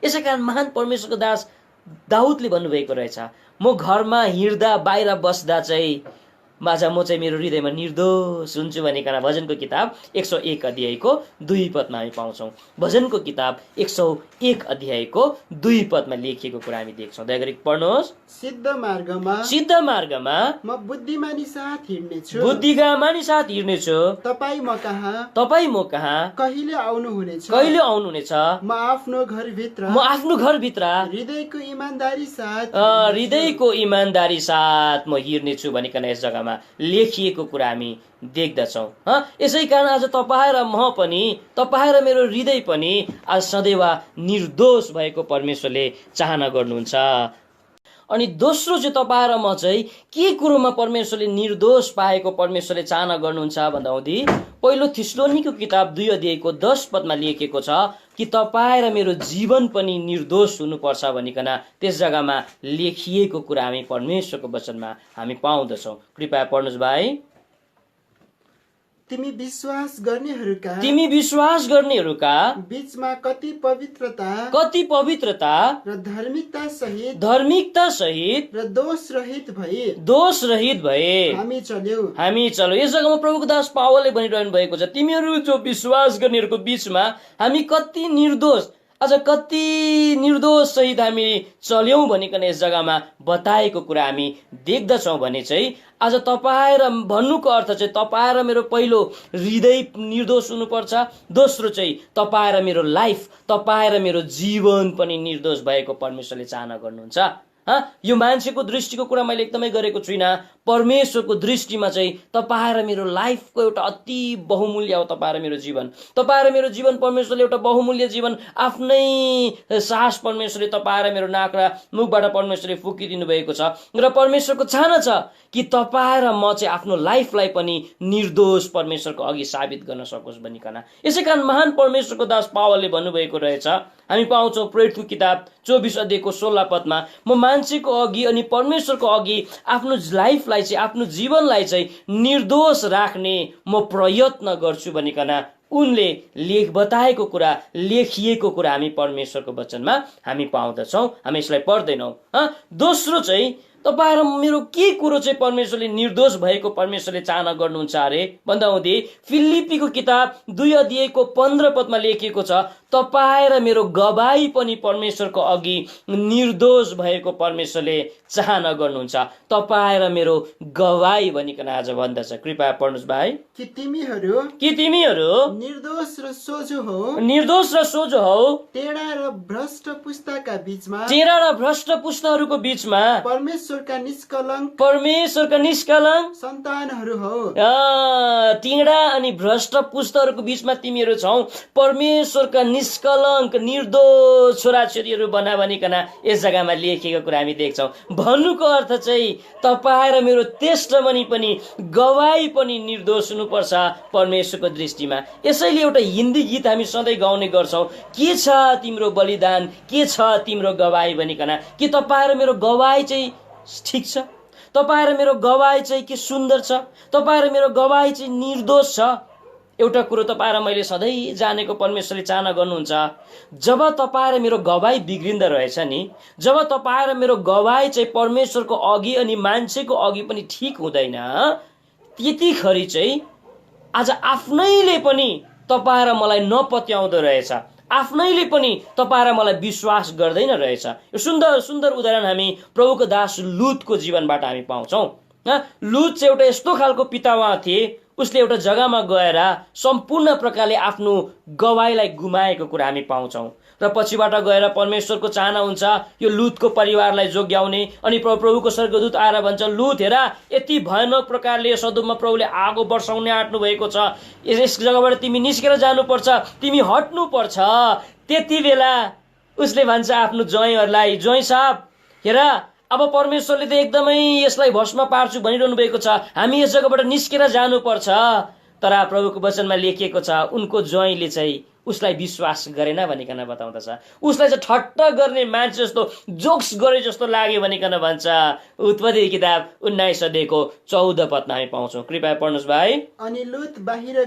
यसै कारण महान परमेश्वरको दास दाउदले भन्नुभएको रहेछ, म घरमा हिँड्दा बाहिर बस्दा चाहिँ म चाहिँ मेरो हृदयमा निर्दोष हुन्छु भनिकन भजनको किताब 101 अध्यायको 2 पदमा हामी पाउँछौँ। भजनको किताब 101 अध्यायको 2 पदमा लेखिएको कुरा हामी देख्छौँ। दया गरी पढ्नुहोस्। सिद्ध मार्गमा म बुद्धिमानी साथ हिँड्नेछु। तपाईँ म कहाँ कहिले आउनुहुनेछ। म आफ्नो घरभित्र हृदयको इमानदारी साथ म हिँड्नेछु भनिकन यस जग्गामा लेखिएको कुरा हामी देख्दछौँ। यसै कारण आज तपाईँ र म पनि, तपाईँ र मेरो हृदय पनि आज सदैव निर्दोष भएको परमेश्वरले चाहना गर्नुहुन्छ। अनि दोस्रो चाहिँ तपाईँ र म चाहिँ के कुरोमा परमेश्वरले निर्दोष पाएको परमेश्वरले चाहना गर्नुहुन्छ भन्दाहुँदी पहिलो थिस्सलुनीको किताब 2 अध्यायको 10 पदमा लेखिएको छ कि तपाईँ र मेरो जीवन पनि निर्दोष हुनुपर्छ भनिकन त्यस जग्गामा लेखिएको कुरा हामी परमेश्वरको वचनमा हामी पाउँदछौँ। कृपया पढ्नुहोस् भाइ। तिमी विश्वास गर्नेहरूका बीचमा कति पवित्रता र धार्मिकता सहित र दोष रहित भए हामी चल्यौ। यस जग्गामा प्रभुको दास पावलले भनिरहनु भएको छ, तिमीहरू जो विश्वास गर्नेहरूको बीचमा हामी कति निर्दोष सहित हामी चल्यौं भनिकन यस जग्गामा बताएको कुरा हामी देख्दछौँ भने चाहिँ आज तपाईँ र भन्नुको अर्थ चाहिँ तपाईँ र मेरो पहिलो हृदय निर्दोष हुनुपर्छ। दोस्रो चाहिँ तपाईँ र मेरो लाइफ, तपाईँ र मेरो जीवन पनि निर्दोष भएको परमेश्वरले चाहना गर्नुहुन्छ। यो मान्छेको दृष्टिको कुरा मैले एकदमै गरेको छुइनँ। परमेश्वरको दृष्टिमा चाहिँ तपाईँ र मेरो लाइफको एउटा अति बहुमूल्य हो तपाईँ र मेरो जीवन। तपाईँ र मेरो जीवन परमेश्वरले एउटा बहुमूल्य जीवन आफ्नै सास परमेश्वरले तपाईँ र मेरो नाक र मुखबाट परमेश्वरले फुकिदिनु भएको छ र परमेश्वरको चाहना छ कि तपाईँ र म चाहिँ आफ्नो लाइफलाई पनि निर्दोष परमेश्वरको अघि साबित गर्न सकोस् भनिकन। यसै कारण महान परमेश्वरको दास पावलले भन्नुभएको रहेछ, हामी पाउँछौँ प्रेरितको किताब 24 अध्यायको 16 पदमा, म मान्छेको अघि अनि परमेश्वरको अघि आफ्नो लाइफलाई चाहिँ, आफ्नो जीवनलाई चाहिँ निर्दोष राख्ने म प्रयत्न गर्छु भनिकन उनले बताएको कुरा, लेखिएको कुरा हामी परमेश्वरको वचनमा हामी पाउँदछौँ। हामी यसलाई पढ्दैनौँ। दोस्रो चाहिँ तपाईँ र मेरो के कुरो चाहिँ परमेश्वरले निर्दोष भएको परमेश्वरले चाहना गर्नुहुन्छ अरे भन्दा हुँदै फिलिप्पीको किताब 2 अध्यायको 15 पदमा लेखिएको छ, तपाईँ र मेरो गवाई पनि परमेश्वरको अघि निर्दोष भएको परमेश्वरले चाहना गर्नुहुन्छ। तपाईँ र मेरो गवाई भनिकन आज भन्दछ। कृपया पढ्नुहोस् भाइ। कि तिमीहरू निर्दोष र सोझो हौ, टेढा र भ्रष्ट पुस्ताका बीचमा, टेढा र भ्रष्ट पुस्ताहरूको बीचमा परमेश्वरका निष्कलङ्क सन्तानहरू हौ। टेढा अनि भ्रष्ट पुस्ताहरूको बीचमा तिमीहरू छौ, परमेश्वरका निष्कलङ्क निर्दोष छोराछोरीहरू बना भनिकन यस जग्गामा लेखिएको कुरा हामी देख्छौँ। भन्नुको अर्थ चाहिँ तपाईँ र मेरो टेस्टमनी पनि, गवाई पनि निर्दोष हुनुपर्छ परमेश्वरको दृष्टिमा। यसैले एउटा हिन्दी गीत हामी सधैँ गाउने गर्छौँ, के छ तिम्रो बलिदान, के छ तिम्रो गवाई भनिकन। के तपाईँ र मेरो गवाई चाहिँ ठिक छ? तपाईँ र मेरो गवाई चाहिँ के सुन्दर छ? तपाईँ र मेरो गवाई चाहिँ निर्दोष छ? एउटा कुरो तपाईँ र मैले सधैँ जानेको परमेश्वरले चाहना गर्नुहुन्छ, जब तपाईँ र मेरो गवाई बिग्रिँदो रहेछ नि, जब तपाईँ र मेरो गवाई चाहिँ परमेश्वरको अघि अनि मान्छेको अघि पनि ठिक हुँदैन, त्यतिखेरि चाहिँ आज आफ्नैले पनि तपाईँ र मलाई नपत्याउँदो रहेछ, आफ्नैले पनि तपाईँ र मलाई विश्वास गर्दैन रहेछ। यो सुन्दर सुन्दर उदाहरण हामी प्रभुको दास लुतको जीवनबाट हामी पाउँछौँ। लुत चाहिँ एउटा यस्तो खालको पिता उहाँ थिए, उसले एउटा जग्गामा गएर सम्पूर्ण प्रकारले आफ्नो गवाईलाई गुमाएको कुरा हामी पाउँछौँ र पछिबाट गएर परमेश्वरको चाहना हुन्छ यो लुतको परिवारलाई जोग्याउने। अनि प्रभुको स्वर्गदूत आएर भन्छ, लुत हेर यति भयानक प्रकारले सदोममा प्रभुले आगो वर्षाउने आँट्नु भएको छ, यस जग्गाबाट तिमी निस्केर जानुपर्छ, तिमी हट्नुपर्छ। त्यति बेला उसले भन्छ आफ्नो ज्वाइँहरूलाई, ज्वाइँ साहब हेर अब परमेश्वरले त एकदमै यसलाई भस्म पार्छु भनिरहनु भएको छ, हामी यस जग्गाबाट निस्केर जानुपर्छ। तर प्रभुको वचनमा लेखिएको छ उनको ज्वाइँले चाहिँ उसलाई विश्वास गरेन भनिकन बताउँदछ। उसलाई चाहिँ ठट्टा गर्ने मान्छे जस्तो, जोक्स गरे जस्तो लाग्यो भनिकन भन्छ। उत्पत्ति किताब 19 अध्यायको 14 पदमा हामी पाउँछौँ। कृपया पढ्नुहोस् भाइ। अनि लुत बाहिर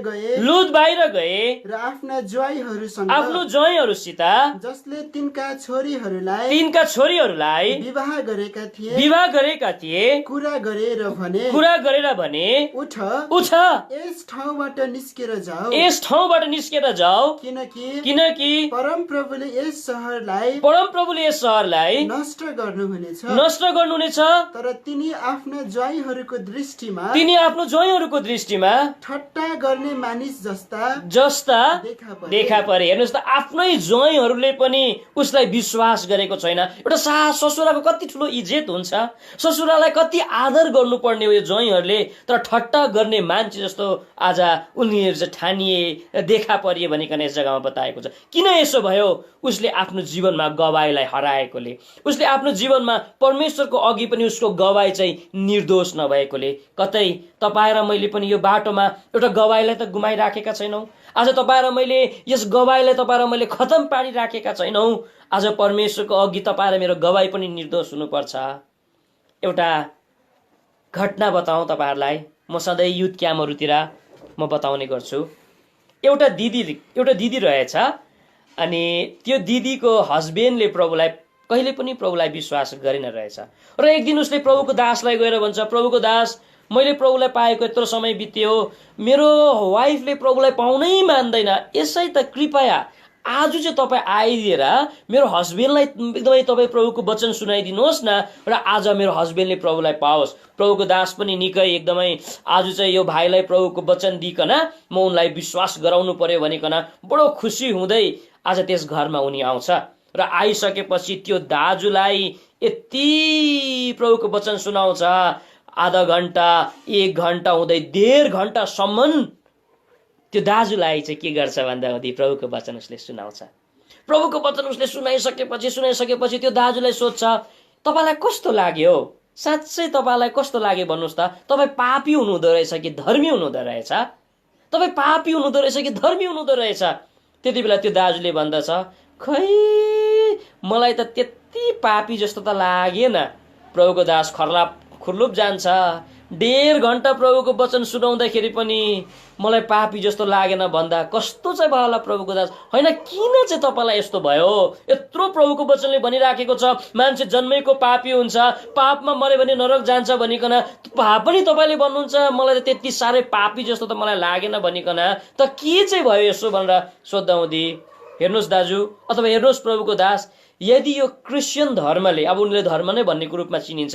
गए र आफ्ना ज्वाइँहरूसँग, आफ्नो ज्वाइँहरूसित, जसले तिनका छोरीहरूलाई विवाह गरेका थिए, कुरा गरेर भने, उठ यस ठाउँबाट निस्केर जाऊ, किनकि परम प्रभुले यस सहरलाई नष्ट गर्नुहुनेछ। तर तिनी आफ्नो ज्वाइँहरूको दृष्टिमा ठट्टा गर्ने मानिस जस्ता देखा परे। हेर्नुहोस् त, आफ्नै ज्वाइँहरूले पनि उसलाई विश्वास गरेको छैन। एउटा सास ससुराको कति ठुलो इज्जत हुन्छ, ससुरालाई कति आदर गर्नुपर्ने हो यो ज्वाइँहरूले, तर ठट्टा गर्ने मान्छे जस्तो आज उनीहरू चाहिँ ठानिए, देखा परिए भनिकन यस जग्गामा बताएको छ। किन यसो भयो? उसले आफ्नो जीवनमा गवाईलाई हराएकोले, उसले आफ्नो जीवनमा परमेश्वरको अघि पनि उसको गवाई चाहिँ निर्दोष नभएकोले। कतै तपाईँ र मैले पनि यो बाटोमा एउटा गवाईलाई त गुमाइराखेका छैनौँ। आज तपाईँ र मैले यस गवाईलाई तपाईँ र मैले खतम पारिराखेका छैनौँ। आज परमेश्वरको अघि तपाईँ र मेरो गवाई पनि निर्दोष हुनुपर्छ। एउटा घटना बताउँ तपाईँहरूलाई, म सधैँ युथ क्याम्पहरूतिर म बताउने गर्छु। एउटा दिदी रहेछ, अनि त्यो दिदीको हस्बेन्डले कहिले पनि प्रभुलाई विश्वास गरेन रहेछ। र एक दिन उसले प्रभुको दासलाई गएर भन्छ, प्रभुको दास, मैले प्रभुलाई पाएको यत्रो समय बित्यो, मेरो वाइफले प्रभुलाई पाउनै मान्दैन, यसै त कृपया आज चाहिँ तपाईँ आइदिएर मेरो हस्बेन्डलाई एकदमै तपाईँ प्रभुको वचन सुनाइदिनुहोस् न, र आज मेरो हस्बेन्डले प्रभुलाई पाओस्। प्रभुको दास पनि निकै एकदमै आज चाहिँ यो भाइलाई प्रभुको वचन दिइकन म उनलाई विश्वास गराउनु पर्यो भनिकन बडो खुसी हुँदै आज त्यस घरमा उनी आउँछ। र आइसकेपछि त्यो दाजुलाई यति प्रभुको वचन सुनाउँछ, आधा घन्टा 1 घन्टा हुँदै 1.5 घन्टासम्म त्यो दाजुलाई चाहिँ के गर्छ भन्दा हुँदै प्रभुको वचन उसले सुनाउँछ। प्रभुको वचन उसले सुनाइसकेपछि त्यो दाजुलाई सोध्छ, तपाईँलाई कस्तो लाग्यो? साँच्चै तपाईँलाई कस्तो लाग्यो भन्नुहोस् त? तपाईँ पापी हुनुहुँदो रहेछ कि धर्मी हुनुहुँदो रहेछ? तपाईँ पापी हुनुहुँदो रहेछ कि धर्मी हुनुहुँदो रहेछ? त्यति बेला त्यो दाजुले भन्दछ, खै मलाई त त्यति पापी जस्तो त लागेन। प्रभुको दास खुर्लुप जान्छ, 1.5 घण्टा प्रभुको वचन सुनाउँदाखेरि पनि मलाई पापी जस्तो लागेन भन्दा कस्तो चाहिँ भयो होला प्रभुको दास? होइन, किन चाहिँ तपाईँलाई यस्तो भयो? यत्रो प्रभुको वचनले भनिराखेको छ मान्छे जन्मेको पापी हुन्छ, पापमा मऱ्यो भने नरक जान्छ भनिकन पाप पनि तपाईँले भन्नुहुन्छ मलाई त त्यति साह्रै पापी जस्तो त मलाई लागेन भनिकन त के चाहिँ भयो यसो भनेर सोध्दाउँदी हेर्नुहोस् दाजु अथवा हेर्नुहोस् प्रभुको दास, यदि यो क्रिस्चियन धर्मले, अब उनले धर्म नै भन्नेको रूपमा चिनिन्छ,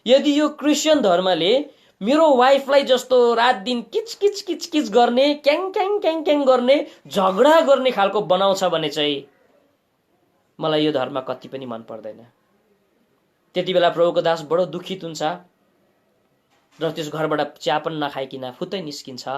यदि यो क्रिस्चियन धर्मले मेरो वाइफलाई जस्तो रात दिन किचकिच किचकिच गर्ने, क्याङ क्याङ क्याङ क्याङ गर्ने, झगडा गर्ने खालको बनाउँछ भने चाहिँ मलाई यो धर्म कति पनि मन पर्दैन। त्यति बेला प्रभुको दास बडो दुखित हुन्छ र त्यस घरबाट चिया पनि नखाइकन फुत्तै निस्किन्छ।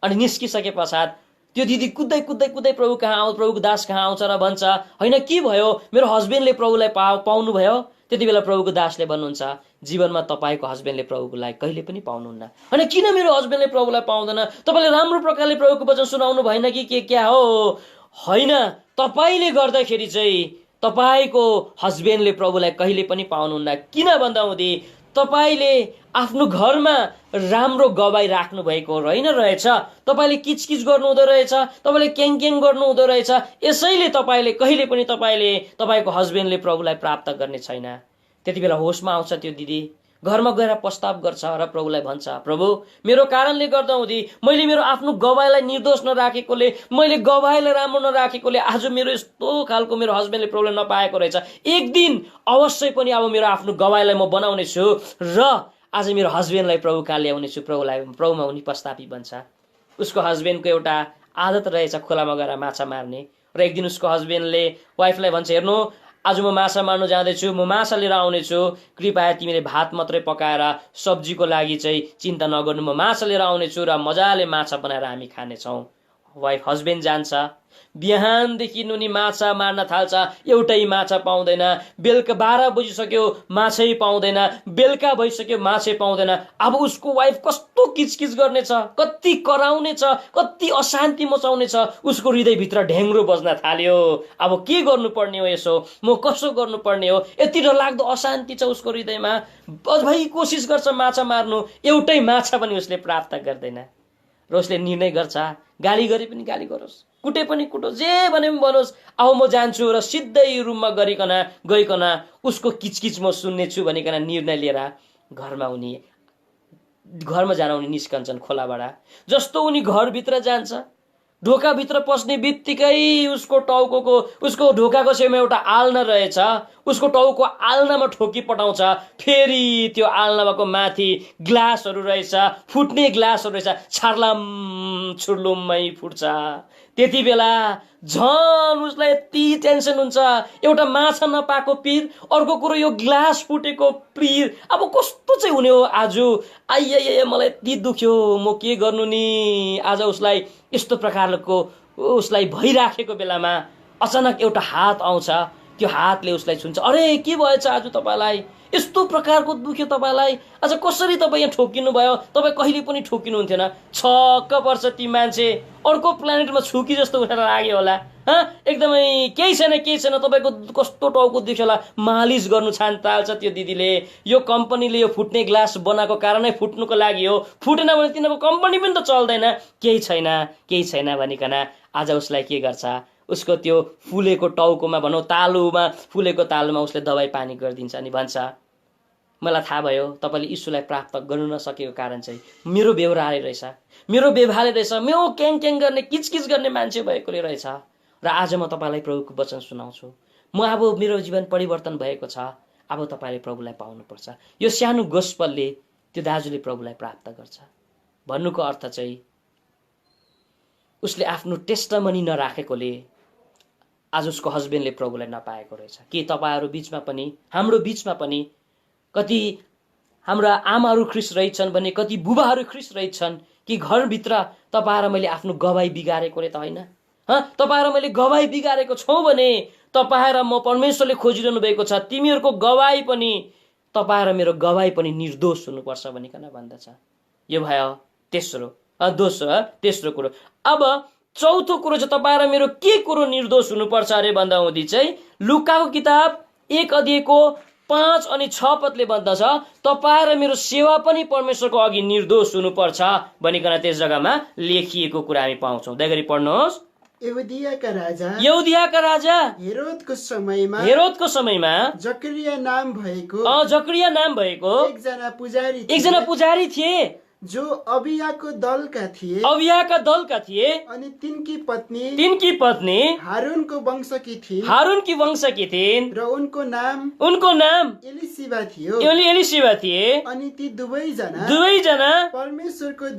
अनि निस्किसके पश्चात त्यो दिदी कुद्दै कुद्दै कुद्दै प्रभुको दास कहाँ आउँछ र भन्छ, होइन के भयो, मेरो हस्बेन्डले प्रभुलाई पाउनु भयो? त्यति बेला प्रभुको दासले भन्नुहुन्छ, जीवनमा तपाईँको हस्बेन्डले प्रभुलाई कहिले पनि पाउनुहुन्न। होइन, किन मेरो हस्बेन्डले प्रभुलाई पाउँदैन? तपाईँले राम्रो प्रकारले प्रभुको वचन सुनाउनु भएन कि के क्या हो? होइन, तपाईँले गर्दाखेरि चाहिँ तपाईँको हस्बेन्डले प्रभुलाई कहिले पनि पाउनुहुन्न। किन भन्दा हुँदी तपाईँले आफ्नो घरमा राम्रो गवाई राख्नु भएको रहेछ, तपाईँले किचकिच गर्नु हुँदो रहेछ, तपाईँले क्याङ क्याङ गर्नु हुँदो रहेछ, यसैले तपाईँले कहिले पनि तपाईँको हस्बेन्डले प्रभुलाई प्राप्त गर्ने छैन। त्यति बेला होसमा आउँछ त्यो दिदी, घरमा गएर प्रस्ताव गर्छ र प्रभुलाई भन्छ, प्रभु मेरो कारणले गर्दा हुँदी मैले मेरो आफ्नो गवाईलाई निर्दोष नराखेकोले, मैले गवाईलाई राम्रो नराखेकोले आज मेरो यस्तो खालको मेरो हस्बेन्डले प्रभुलाई नपाएको रहेछ। एक दिन अवश्य पनि अब मेरो आफ्नो गवाईलाई म बनाउने छु र आज मेरो हस्बेन्डलाई प्रभु कहाँ ल्याउने छु, प्रभुमा उनी पस्तापी बन्छ। उसको हस्बेन्डको एउटा आदत रहेछ खोलामा गएर माछा मार्ने, र एक दिन उसको हस्बेन्डले वाइफलाई भन्छ, हेर्नु आज म माछा मार्नु जाँदैछु, म माछा लिएर आउनेछु, कृपया तिमीले भात मात्रै पकाएर सब्जीको लागि चाहिँ चिन्ता नगर्नु, म माछा लिएर आउनेछु र मजाले माछा बनाएर हामी खानेछौँ। हस्बेन्ड जान्छ, बिहानदेखि उनी माछा मार्न थाल्छ, एउटै माछा पाउँदैन। बेलुका 12 बजिसक्यो माछै पाउँदैन, बेलुका भइसक्यो माछै पाउँदैन। अब उसको वाइफ कस्तो किचकिच गर्नेछ, कति कराउनेछ, कति अशान्ति मचाउनेछ, उसको हृदयभित्र ढ्याङ्ग्रो बज्न थाल्यो। अब के गर्नुपर्ने हो, यसो म कसो गर्नुपर्ने हो? यति डरलाग्दो अशान्ति छ उसको हृदयमा। अझै कोसिस गर्छ माछा मार्नु, एउटै माछा पनि उसले प्राप्त गर्दैन र उसले निर्णय गर्छ, गाली गरे पनि गाली गरोस्, कुटे पनि कुटोस्, जे भने पनि बनोस्, अब म जान्छु र सिधै रुममा गइकन उसको किचकिच म सुन्नेछु भनिकन निर्णय लिएर घरमा जान उनी निस्कन्छन् खोलाबाट। जस्तो उनी घरभित्र जान्छ, ढोकाभित्र पस्ने बित्तिकै उसको ढोकाको छेउमा एउटा आल्ना रहेछ, उसको टाउको आल्नामा ठोकी पठाउँछ। फेरि त्यो आल्नाको माथि ग्लासहरू रहेछ, फुट्ने ग्लासहरू रहेछ, छार्लाम छुर्लुममै फुट्छ। त्यति बेला झन् उसलाई यति टेन्सन हुन्छ, एउटा माछा नपाएको पिर, अर्को कुरो यो ग्लास फुटेको पिर, अब कस्तो चाहिँ हुने हो आज? आइया मलाई यति दुख्यो, म के गर्नु नि? आज उसलाई यस्तो प्रकारको उसलाई भइराखेको बेलामा अचानक एउटा हात आउँछ, त्यो हातले उसलाई छुन्छ। अरे के भएछ आज तपाईँलाई? यस्तो प्रकारको दुख्यो तपाईँलाई? आज कसरी तपाईँ यहाँ ठोकिनु भयो? तपाईँ कहिले पनि ठोकिनुहुन्थेन। छक्क पर्छ ती मान्छे, अर्को प्लानेटमा छुकी जस्तो उठेर लाग्यो होला। एकदमै केही छैन, तपाईँको कस्तो टाउको दुख्यो होला, मालिस गर्नु थाल्छ त्यो दिदीले। यो कम्पनीले यो फुट्ने ग्लास बनाएको कारणै फुट्नुको लागि हो, फुटेन भने तिनीहरूको कम्पनी पनि त चल्दैन। केही छैन भनिकन आज उसलाई के गर्छ, उसको त्यो फुलेको टाउकोमा भनौँ तालुमा, फुलेको तालुमा उसले दबाई पानी गरिदिन्छ अनि भन्छ, मलाई थाहा भयो तपाईँले यीशुलाई प्राप्त गर्नु नसकेको कारण चाहिँ मेरो व्यवहारले रहेछ, म क्याङ क्याङ गर्ने, किचकिच गर्ने मान्छे भएकोले रहेछ। र आज म तपाईँलाई प्रभुको वचन सुनाउँछु, म अब मेरो जीवन परिवर्तन भएको छ, अब तपाईँले प्रभुलाई पाउनुपर्छ। यो सानो गोस्पलले त्यो दाजुले प्रभुलाई प्राप्त गर्छ। भन्नुको अर्थ चाहिँ उसले आफ्नो टेस्टमनी नराखेकोले आज उसको हस्बेन्डले प्रभुलाई नपाएको रहेछ। के तपाईँहरू बिचमा पनि, हाम्रो बिचमा पनि कति हाम्रा आमाहरू ख्रिस्ट रहेछन् भने, कति बुबाहरू ख्रिस्ट रहेछन् कि घरभित्र तपाईँ र मैले आफ्नो गवाई बिगारेकोले त होइन? तपाईँ र मैले गवाई बिगारेको छौँ भने तपाईँ र म परमेश्वरले खोजिरहनु भएको छ, तिमीहरूको गवाई पनि, तपाईँ र मेरो गवाई पनि निर्दोष हुनुपर्छ भनिकन भन्दछ। यो भयो तेस्रो कुरो। अब चौथो कुरो चाहिँ तपाईँ र मेरो के कुरो निर्दोष हुनुपर्छ अरे भन्दा हुँदी चाहिँ लुकाको किताब 1 अध्यायको 5 अनि 6 पदले भन्दछ तपाईँ र मेरो सेवा पनि परमेश्वरको अघि निर्दोष हुनुपर्छ भनिकन त्यस जग्गामा लेखिएको कुरा हामी पाउँछौँ। दयगरी पढ्नुहोस्। यहुदियाका राजा हेरोदको समयमा जकरिया नाम भएको एकजना पुजारी थिए जो अबियाका दलका थिए अनि तिनकी पत्नी हारूनको वंशकी थिइन् र उनको नाम एलिशिबा थिए। अनि ती दुवैजना परमेश्वरको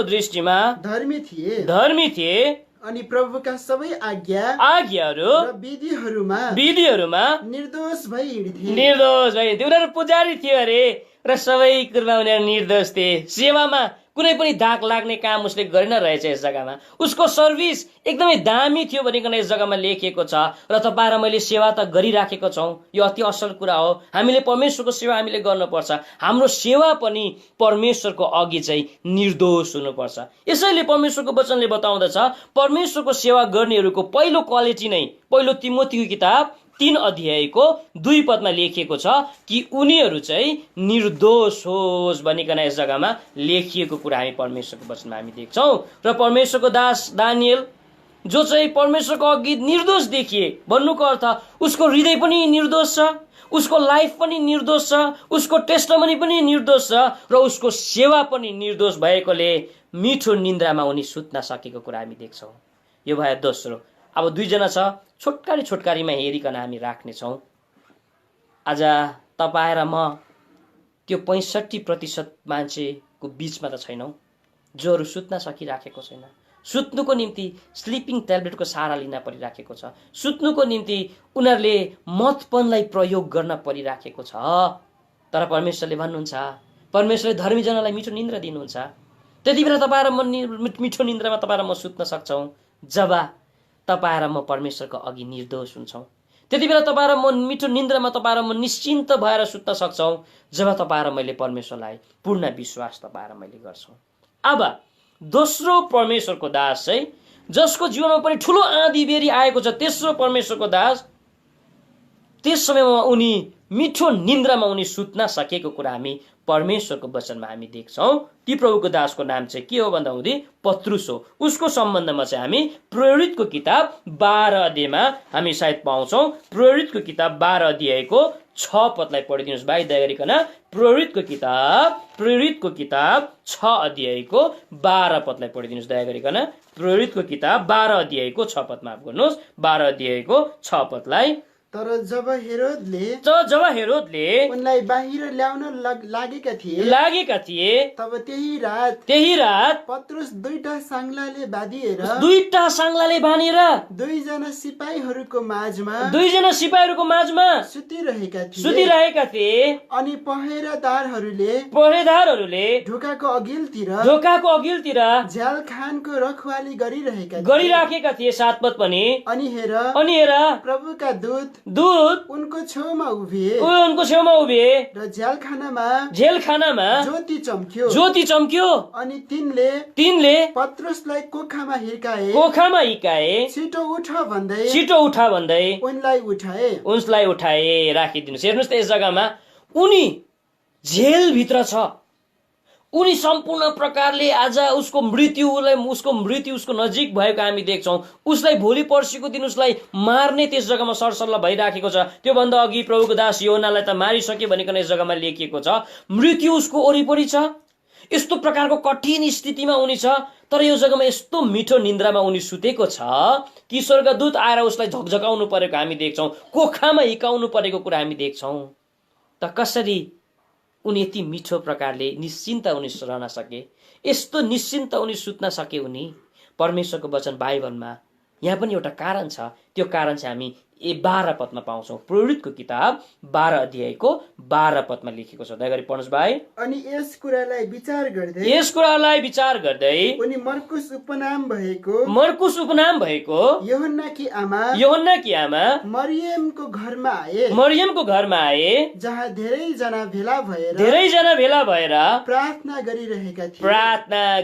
दृष्टिमा धर्मी थिए अनि प्रभुका सबै आज्ञाहरू र विधिहरूमा निर्दोष भई हिँड्थे। उनीहरू पुजारी थियो अरे र सबै कुरामा उनीहरू निर्दोष थिए। सेवामा कुनै पनि दाग लाग्ने काम उसले गरेन रहेछ। यस जग्गामा उसको सर्भिस एकदमै दामी थियो भनिकन यस जग्गामा लेखिएको छ। र तपाईँ र मैले सेवा त गरिराखेको छौँ, यो अति असल कुरा हो। हामीले परमेश्वरको सेवा हामीले गर्नुपर्छ। हाम्रो सेवा पनि परमेश्वरको अघि चाहिँ निर्दोष हुनुपर्छ। यसैले परमेश्वरको वचनले बताउँदछ परमेश्वरको सेवा गर्नेहरूको पहिलो क्वालिटी नै पहिलो तिमोथीको किताब 3 अध्यायको 2 पदमा लेखिएको छ कि उनीहरू चाहिँ निर्दोष होस् भनिकन यस जग्गामा लेखिएको कुरा हामी परमेश्वरको वचनमा हामी देख्छौँ। र परमेश्वरको दास दानियल जो चाहिँ परमेश्वरको अघि निर्दोष देखिए भन्नुको अर्थ उसको हृदय पनि निर्दोष छ, उसको लाइफ पनि निर्दोष छ, उसको टेस्टमनी पनि निर्दोष छ र उसको सेवा पनि निर्दोष भएकोले मिठो निन्द्रामा उनी सुत्न सकेको कुरा हामी देख्छौँ। यो भयो दोस्रो। अब 2 जना छ, छोटकारीमा हेरिकन हामी राख्नेछौँ। आज तपाईँ र म त्यो 65% मान्छेको बिचमा त छैनौँ जोहरू सुत्न सकिराखेको छैन। सुत्नुको निम्ति स्लिपिङ ट्याब्लेटको सहारा लिन परिराखेको छ। सुत्नुको निम्ति उनीहरूले मतपनलाई प्रयोग गर्न परिराखेको छ। तर परमेश्वरले भन्नुहुन्छ, परमेश्वरले धर्मीजनालाई मिठो निन्द्रा दिनुहुन्छ। त्यति बेला तपाईँ र म मिठो निन्द्रामा तपाईँ र म सुत्न सक्छौँ जब तपाईँ र म परमेश्वरको अघि निर्दोष हुन्छौँ। त्यति बेला तपाईँ र म मिठो निन्द्रामा तपाईँ र म निश्चिन्त भएर सुत्न सक्छौँ जब तपाईँ र मैले परमेश्वरलाई पूर्ण विश्वास तपाईँ र मैले गर्छौँ। अब दोस्रो परमेश्वरको दास चाहिँ जसको जीवनमा पनि ठुलो आँधी बेरी आएको छ, तेस्रो परमेश्वरको दास त्यस समयमा उनी मिठो निन्द्रामा उनी सुत्न सकेको कुरा हामी परमेश्वरको वचनमा हामी देख्छौँ। ती प्रभुको दासको नाम चाहिँ के हो भन्दा हुँदी पत्रुस हो। उसको सम्बन्धमा चाहिँ हामी प्रेरितको किताब 12 अध्यायमा हामी सायद पाउँछौँ। प्रेरितको किताब 12 अध्यायको 6 पदलाई पढिदिनुहोस् भाइ दया गरिकन। प्रेरितको किताब 6 अध्यायको 12 पदलाई पढिदिनुहोस् दया गरिकन। प्रेरितको किताब 12 अध्यायको 6 पद माफ गर्नुहोस्, 12 अध्यायको 6 पदलाई। तर जब हेरोदले उनलाई बाहिर ल्याउन लागेका थिए तब त्यही रात पत्रुस दुईटा सांगलाले बाँधिएर 2 जना सिपाहीहरूको माझमा सुतिरहेका थिए। अनि पहरेदारहरूले ढोकाको अघिल्तिर झ्यालखानको रखवाली गरिराखेका थिए। 7 पद पनि। अनि हेर प्रभुका दूत उनको छेउमा उभिए र झ्यालखानामा ज्योति चम्क्यो। अनि तिनले पत्रुसलाई कोखामा हिर्काए। छिटो उठ भन्दै उनलाई उठाए। राखिदिनुहोस्। हेर्नुहोस् त यस जग्गामा उनी जेलभित्र छ। उनी सम्पूर्ण प्रकारले आज उसको मृत्यु उसको नजिक भएको हामी देख्छौँ। उसलाई भोलि पर्सिको दिन उसलाई मार्ने त्यस जग्गामा सरसल्लाह भइराखेको छ। त्योभन्दा अघि प्रभुको दास योनालाई त मारिसके भनिकन यस जग्गामा लेखिएको छ। मृत्यु उसको वरिपरि छ। यस्तो प्रकारको कठिन स्थितिमा उनी छ। तर यो जग्गामा यस्तो मिठो निन्द्रामा उनी सुतेको छ कि स्वर्गदूत आएर उसलाई झकझकाउनु परेको हामी देख्छौँ, कोखामा हिकाउनु परेको कुरा हामी देख्छौँ। त कसरी उनी यति मिठो प्रकारले निश्चिन्त उनी रहन सके, यस्तो निश्चिन्त उनी सुत्न सके। उनी परमेश्वरको वचन बाइबलमा यहाँ पनि एउटा कारण छ। त्यो कारण चाहिँ हामी 12 पदमा पाउँछौँ। प्रेरितको किताब 12 अध्यायको 12 पदमा लेखेको छ। दया गरी पढ्नुहोस् भाइ। अनि यस कुरालाई विचार गर्दै उनी मर्कुस उपनाम भएको यूहन्नाकी आमा मरियमको घरमा आए जहाँ धेरैजना भेला भएर प्रार्थना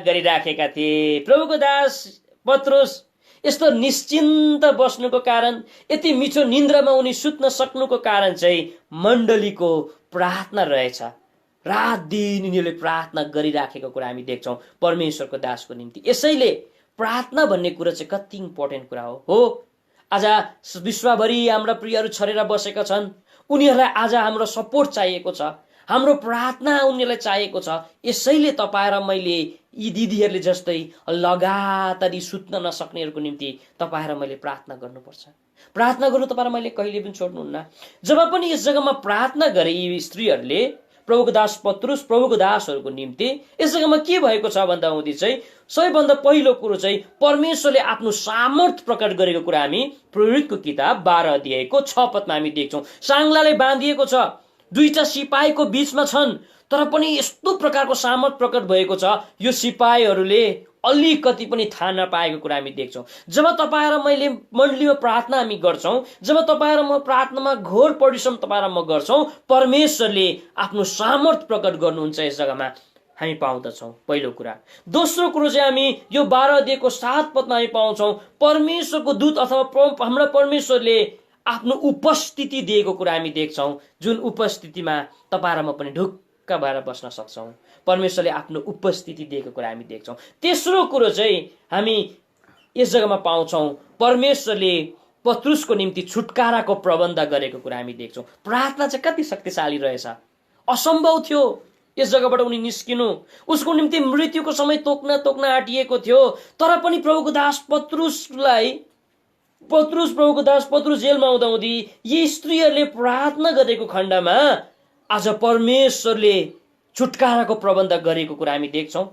गरिराखेका थिए। प्रभुको दास पत्रुस यस्तो निश्चिन्त बस्नुको कारण, यति मिठो निन्द्रामा उनी सुत्न सक्नुको कारण चाहिँ मण्डलीको प्रार्थना रहेछ। रात दिन यिनीहरूले प्रार्थना गरिराखेको कुरा हामी देख्छौँ परमेश्वरको दासको निम्ति। यसैले प्रार्थना भन्ने कुरा चाहिँ कति इम्पोर्टेन्ट कुरा हो। आज विश्वभरि हाम्रा प्रियहरू छरेर बसेका छन्, उनीहरूलाई आज हाम्रो सपोर्ट चाहिएको छ, हाम्रो प्रार्थना उनीहरूलाई चाहिएको छ। यसैले तपाईँ र मैले यी दिदीहरूले जस्तै लगातार सुत्न नसक्नेहरूको निम्ति तपाईँ र मैले प्रार्थना गर्नुपर्छ। प्रार्थना गर्नु तपाईँ र मैले कहिले पनि छोड्नुहुन्न। जब पनि यस जग्गामा प्रार्थना गरे यी स्त्रीहरूले, प्रभुको दास पत्रुस, प्रभुको दासहरूको निम्ति, यस जग्गामा के भएको छ भन्दा हुँदी चाहिँ सबैभन्दा पहिलो कुरो चाहिँ परमेश्वरले आफ्नो सामर्थ्य प्रकट गरेको कुरा हामी प्रेरितको किताब 12 अध्यायको 6 पदमा हामी देख्छौँ। सांग्लाले बाँधिएको छ, दुईटा सिपाहीको बीचमा छन्, तर पनि यस्तो प्रकारको सामर्थ्य प्रकट भएको छ यो सिपाहीहरूले अलिकति पनि थाहा नपाएको कुरा हामी देख्छौँ। जब तपाईँ र मैले मण्डलीमा प्रार्थना हामी गर्छौँ, जब तपाईँ र म प्रार्थनामा घोर परिश्रम तपाईँ र म गर्छौँ, परमेश्वरले आफ्नो सामर्थ्य प्रकट गर्नुहुन्छ यस जग्गामा हामी पाउँदछौँ। पहिलो कुरा। दोस्रो कुरो चाहिँ हामी यो 12 अध्यायको 7 पदमा हामी पाउँछौँ परमेश्वरको दूत अथवा हाम्रा परमेश्वरले आफ्नो उपस्थिति दिएको कुरा हामी देख्छौँ, जुन उपस्थितिमा तपाईँ र म पनि ढुक्क भएर बस्न सक्छौँ। परमेश्वरले आफ्नो उपस्थिति दिएको कुरा हामी देख्छौँ। तेस्रो कुरो चाहिँ हामी यस जग्गामा पाउँछौँ परमेश्वरले पत्रुसको निम्ति छुटकाराको प्रबन्ध गरेको कुरा हामी देख्छौँ। प्रार्थना चाहिँ कति शक्तिशाली रहेछ। असम्भव थियो यस जग्गाबाट उनी निस्किनु, उसको निम्ति मृत्युको समय तोक्न आँटिएको थियो, तर पनि प्रभुको दास पत्रुस जेलमा हुँदाहुँदी यी स्त्रीहरूले प्रार्थना गरेको खण्डमा आज परमेश्वरले छुटकाराको प्रबन्ध गरेको कुरा हामी देख्छौँ।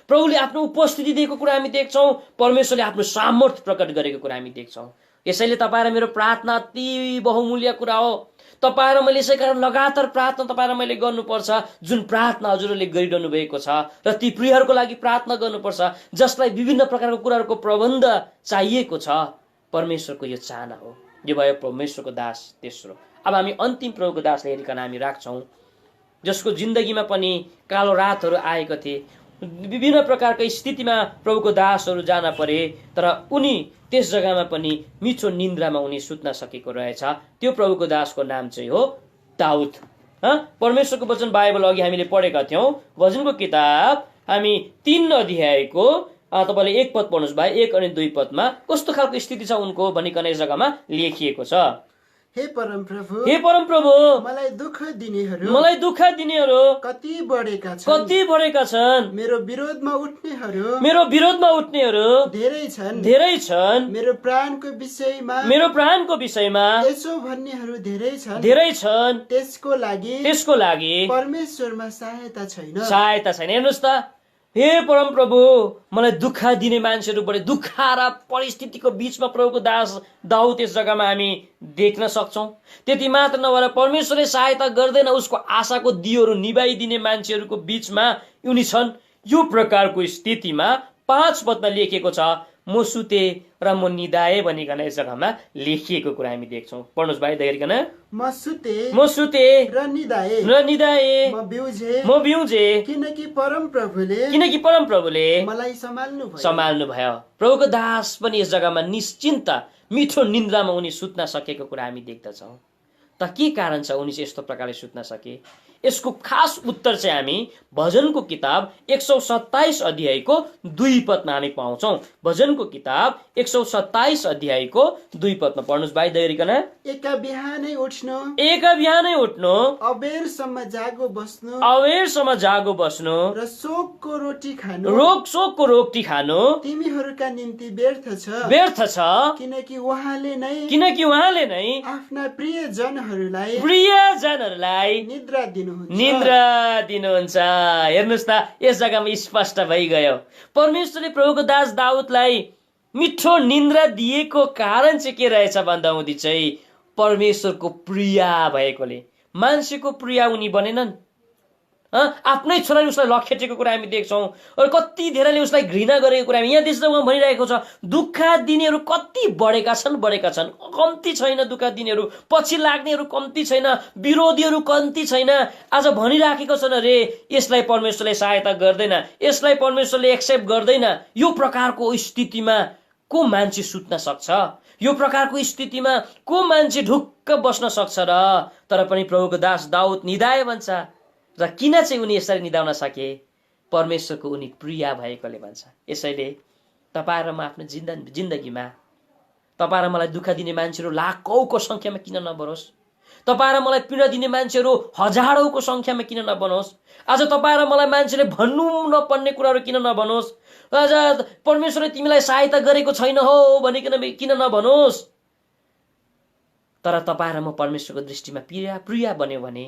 प्रभुले आफ्नो उपस्थिति दिएको कुरा हामी देख्छौँ, परमेश्वरले आफ्नो सामर्थ्य प्रकट गरेको कुरा हामी देख्छौँ। यसैले तपाईँ र मेरो प्रार्थना अति बहुमूल्य कुरा हो। तपाईँ र मैले यसै कारण लगातार प्रार्थना तपाईँ र मैले गर्नुपर्छ, जुन प्रार्थना हजुरहरूले गरिरहनु भएको छ, र ती प्रियहरूको लागि प्रार्थना गर्नुपर्छ जसलाई विभिन्न प्रकारको कुराहरूको प्रबन्ध चाहिएको छ। परमेश्वरको यो चाहना हो। यो भयो परमेश्वरको दास तेस्रो। अब हामी अन्तिम प्रभुको दासलाई हेरिकन हामी राख्छौँ, जसको जिन्दगीमा पनि कालो रातहरू आएको थिए, विभिन्न प्रकारको स्थितिमा प्रभुको दासहरू जान परे, तर उनी त्यस जग्गामा पनि मिठो निन्द्रामा उनी सुत्न सकेको रहेछ। त्यो प्रभुको दासको नाम चाहिँ हो दाउद। परमेश्वरको वचन बाइबल अघि हामीले पढेका थियौँ, भजनको किताब हामी 3 अध्यायको तपाईँले 1 पद पढ्नुहोस् भाइ, 1 अनि 2 पदमा कस्तो खालको स्थिति छ उनको भनिकन यस जग्गामा लेखिएको छ। हे परमप्रभु, मलाई दुःख दिनेहरू कति बढेका छन्। मेरो विरोधमा उठ्नेहरू धेरै छन्। मेरो प्राणको विषयमा यसो भन्नेहरू धेरै छन्। त्यसको लागि परमेश्वरमा सहायता छैन। हेर्नुहोस् त, हे परमप्रभु, मलाई दुःख दिने मान्छेहरू बढे, दुःख र परिस्थितिको बीचमा प्रभुको दास दाउद यस जग्गामा हामी देख्न सक्छौँ। त्यति मात्र नभएर परमेश्वरले सहायता गर्दैन, उसको आशाको दियोहरू निभाइदिने मान्छेहरूको बीचमा उनी छन्। यो प्रकारको स्थितिमा 5 पदमा लेखिएको छ, म सुते र म निदाए भनिकन यस जग्गामा लेखिएको कुरा हामी देख्छौँ। पढ्नुहोस् भाइ दयरिकन। म सुते र निदाए म बिउजे किनकि परमप्रभुले मलाई सम्हाल्नु भयो। प्रभुको दास पनि यस जग्गामा निश्चिन्त मिठो निन्द्रामा उनी सुत्न सकेको कुरा हामी देख्दछौँ। त के कारण छ उनी चाहिँ यस्तो प्रकारले सुत्न सके? यसको खास उत्तर चाहिँ हामी भजनको किताब 127 अध्यायको 2 पदमा हामी पाउँछौँ। भजनको किताब 127 अध्यायको 2 पदमा पढ्नुहोस् भाइ दयरिकन। एका बिहानै उठ्नु अबेरसम्म जागो बस्नु र शोकको रोटी खानु तिमीहरूका निम्ति व्यर्थ छ, किनकि उहाँले नै आफ्ना प्रियजनहरूलाई निद्रा दिनुहुन्छ। हेर्नुहोस् त, यस जग्गामा स्पष्ट भइगयो परमेश्वरले प्रभुको दास दाउदलाई मिठो निन्द्रा दिएको कारण चाहिँ के रहेछ भन्दा हुँदी चाहिँ परमेश्वरको प्रिय भएकोले। मान्छेको प्रिय उनी बनेनन्, आफ्नै छोराले उसलाई लखेटेको कुरा हामी देख्छौँ, र कति धेरैले उसलाई घृणा गरेको कुरा हामी यहाँ देख्छौँ। उहाँ भनिरहेको छ दुःख दिनेहरू कति बढेका छन्, कम्ती छैन। दुःख दिनेहरू, पछि लाग्नेहरू कम्ती छैन, विरोधीहरू कम्ती छैन। आज भनिराखेको छन् अरे यसलाई परमेश्वरले सहायता गर्दैन, यसलाई परमेश्वरले एक्सेप्ट गर्दैन। यो प्रकारको स्थितिमा को मान्छे सुत्न सक्छ? यो प्रकारको स्थितिमा को मान्छे ढुक्क बस्न सक्छ र? तर पनि प्रभुको दास दाउद निदाए भन्छ। र किन चाहिँ उनी यसरी निदाउन सके? परमेश्वरको उनी प्रिय भएकोले भन्छ। यसैले तपाईँ र म आफ्नो जिन्दगीमा तपाईँ र मलाई दुःख दिने मान्छेहरू लाखौँको सङ्ख्यामा किन नबनोस्? तपाईँ र मलाई पीडा दिने मान्छेहरू हजारौँको सङ्ख्यामा किन नबनोस्? आज तपाईँ र मलाई मान्छेले भन्नु नपर्ने कुराहरू किन नभनोस्? आज परमेश्वरले तिमीलाई सहायता गरेको छैन हो भनिकन किन नभनोस्? तर तपाईँ र म परमेश्वरको दृष्टिमा प्रिय बन्यो भने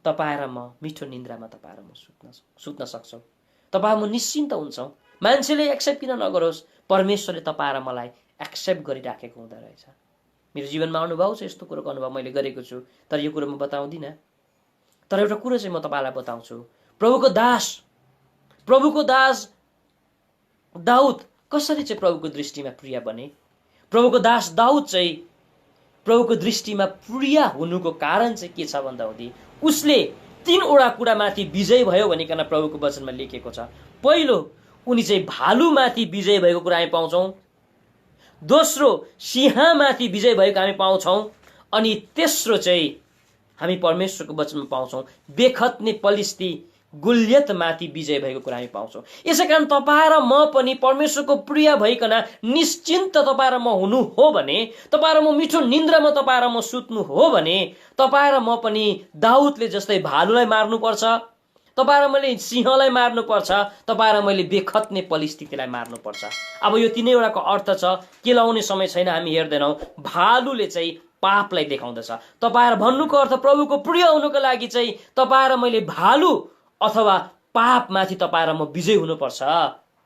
तपाईँ र म मिठो निन्द्रामा तपाईँ र म सुत्न सक्छौँ। तपाईँ म निश्चिन्त हुन्छौँ। मान्छेले एक्सेप्ट किन नगरोस्, परमेश्वरले तपाईँ र मलाई एक्सेप्ट गरिराखेको हुँदो रहेछ। मेरो जीवनमा अनुभव छ, यस्तो कुरोको अनुभव मैले गरेको छु, तर यो कुरो म बताउँदिनँ। तर एउटा कुरो चाहिँ म तपाईँलाई बताउँछु। प्रभुको दास दाउद कसरी चाहिँ प्रभुको दृष्टिमा प्रिय बने? प्रभुको दास दाउद चाहिँ प्रभुको दृष्टिमा प्रिय हुनुको कारण चाहिँ के छ भन्दाहुँदी उसले 3वटा कुरामाथि विजय भयो भनिकन प्रभुको वचनमा लेखेको छ। पहिलो, उनी चाहिँ भालुमाथि विजय भएको कुरा हामी पाउँछौँ। दोस्रो, सिंहमाथि विजय भएको हामी पाउँछौँ। अनि तेस्रो चाहिँ हामी परमेश्वरको वचनमा पाउँछौँ बेखत्ने पलिस्ती गुलियतमाथि विजय भएको कुरा हामी पाउँछौँ। यसै कारण तपाईँ र म पनि परमेश्वरको प्रिय भइकन निश्चिन्त तपाईँ र म हुनु हो भने, तपाईँ र म मिठो निन्द्रामा तपाईँ र म सुत्नु हो भने, तपाईँ र म पनि दाउदले जस्तै भालुलाई मार्नुपर्छ, तपाईँ र मैले सिंहलाई मार्नुपर्छ, तपाईँ र मैले बेखत्ने परिस्थितिलाई मार्नुपर्छ। अब यो तीनैवटाको अर्थ छ, के लाउने समय छैन, हामी हेर्दैनौँ। भालुले चाहिँ पापलाई देखाउँदछ। तपाईँ र भन्नुको अर्थ प्रभुको प्रिय हुनुको लागि चाहिँ तपाईँ र मैले भालु अथवा पापमाथि तपाईँ र म विजय हुनुपर्छ।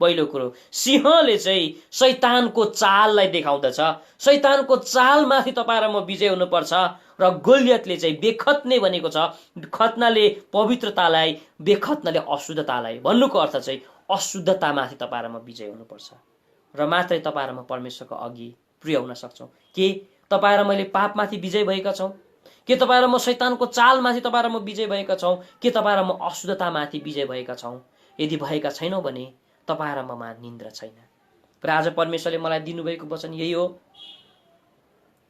पहिलो कुरो, सिंहले चाहिँ शैतानको चाललाई देखाउँदछ। शैतानको चालमाथि तपाईँ र म विजय हुनुपर्छ। र गोलियतले चाहिँ बेखत्ने भनेको छ, खत्नाले पवित्रतालाई, बेखत्नाले अशुद्धतालाई। भन्नुको अर्थ चाहिँ अशुद्धतामाथि तपाईँ र म विजय हुनुपर्छ र मात्रै तपाईँ र म परमेश्वरको अघि प्रिय हुन सक्छौँ। के तपाईँ र मैले पापमाथि विजय भएका छौँ? के तपाईँ र म शैतानको चालमाथि तपाईँ र म विजय भएका छौँ? के तपाईँ र म अशुद्धतामाथि विजय भएका छौँ? यदि भएका छैनौँ भने तपाईँ र ममा निन्द्रा छैन। र आज परमेश्वरले मलाई दिनुभएको वचन यही हो।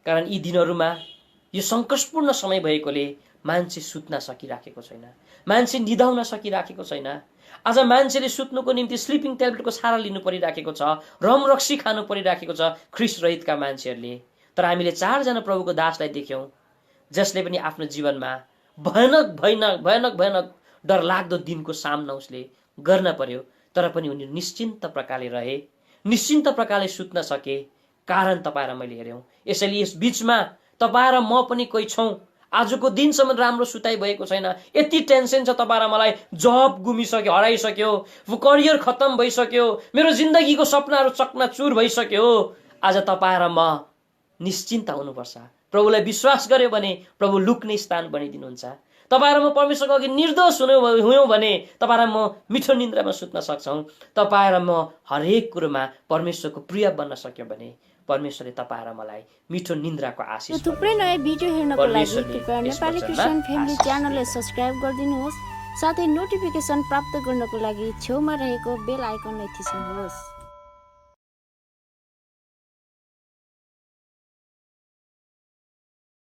कारण यी दिनहरूमा यो सङ्कटपूर्ण समय भएकोले मान्छे सुत्न सकिराखेको छैन, मान्छे निदाउन सकिराखेको छैन। आज मान्छेले सुत्नुको निम्ति स्लिपिङ ट्याब्लेटको सहारा लिनु परिराखेको छ, रमरक्सी खानु परिराखेको छ ख्रिस्ट रहितका मान्छेहरूले। तर हामीले 4 जना प्रभुको दासलाई देख्यौँ जसले पनि आफ्नो जीवनमा भयानक डरलाग्दो दिनको सामना उसले गर्न पर्यो, तर पनि उनी निश्चिन्त प्रकारले रहे, निश्चिन्त प्रकारले सुत्न सके। कारण तपाईँ र मैले हेऱ्यौँ। यसैले यस बीचमा तपाईँ र म पनि कोही छौँ, आजको दिनसम्म राम्रो सुताइ भएको छैन, यति टेन्सन छ, तपाईँ र मलाई जब गुमिसक्यो, हराइसक्यो, करियर खत्तम भइसक्यो, मेरो जिन्दगीको सपनाहरू चकनाचुर भइसक्यो। आज तपाईँ र म निश्चिन्त हुनुपर्छ। प्रभुलाई विश्वास गर्यो भने प्रभु लुक्ने स्थान बनिदिनुहुन्छ। तपाईँ र म परमेश्वरको अघि निर्दोष हुयौँ भने तपाईँ र म मिठो निन्द्रामा सुत्न सक्छौँ। तपाईँ र म हरेक कुरोमा परमेश्वरको प्रिय बन्न सक्यो भने परमेश्वरले तपाईँ र मलाई मिठो निन्द्राको आशिष। थुप्रै नयाँ भिडियो हेर्नको लागि कृपया नेपाली क्रिस्चियन फ्यामिली च्यानललाई सब्स्क्राइब गरिदिनुहोस्। साथै नोटिफिकेसन प्राप्त गर्नको लागि छेउमा रहेको बेल आइकनलाई थिच्नुहोस्।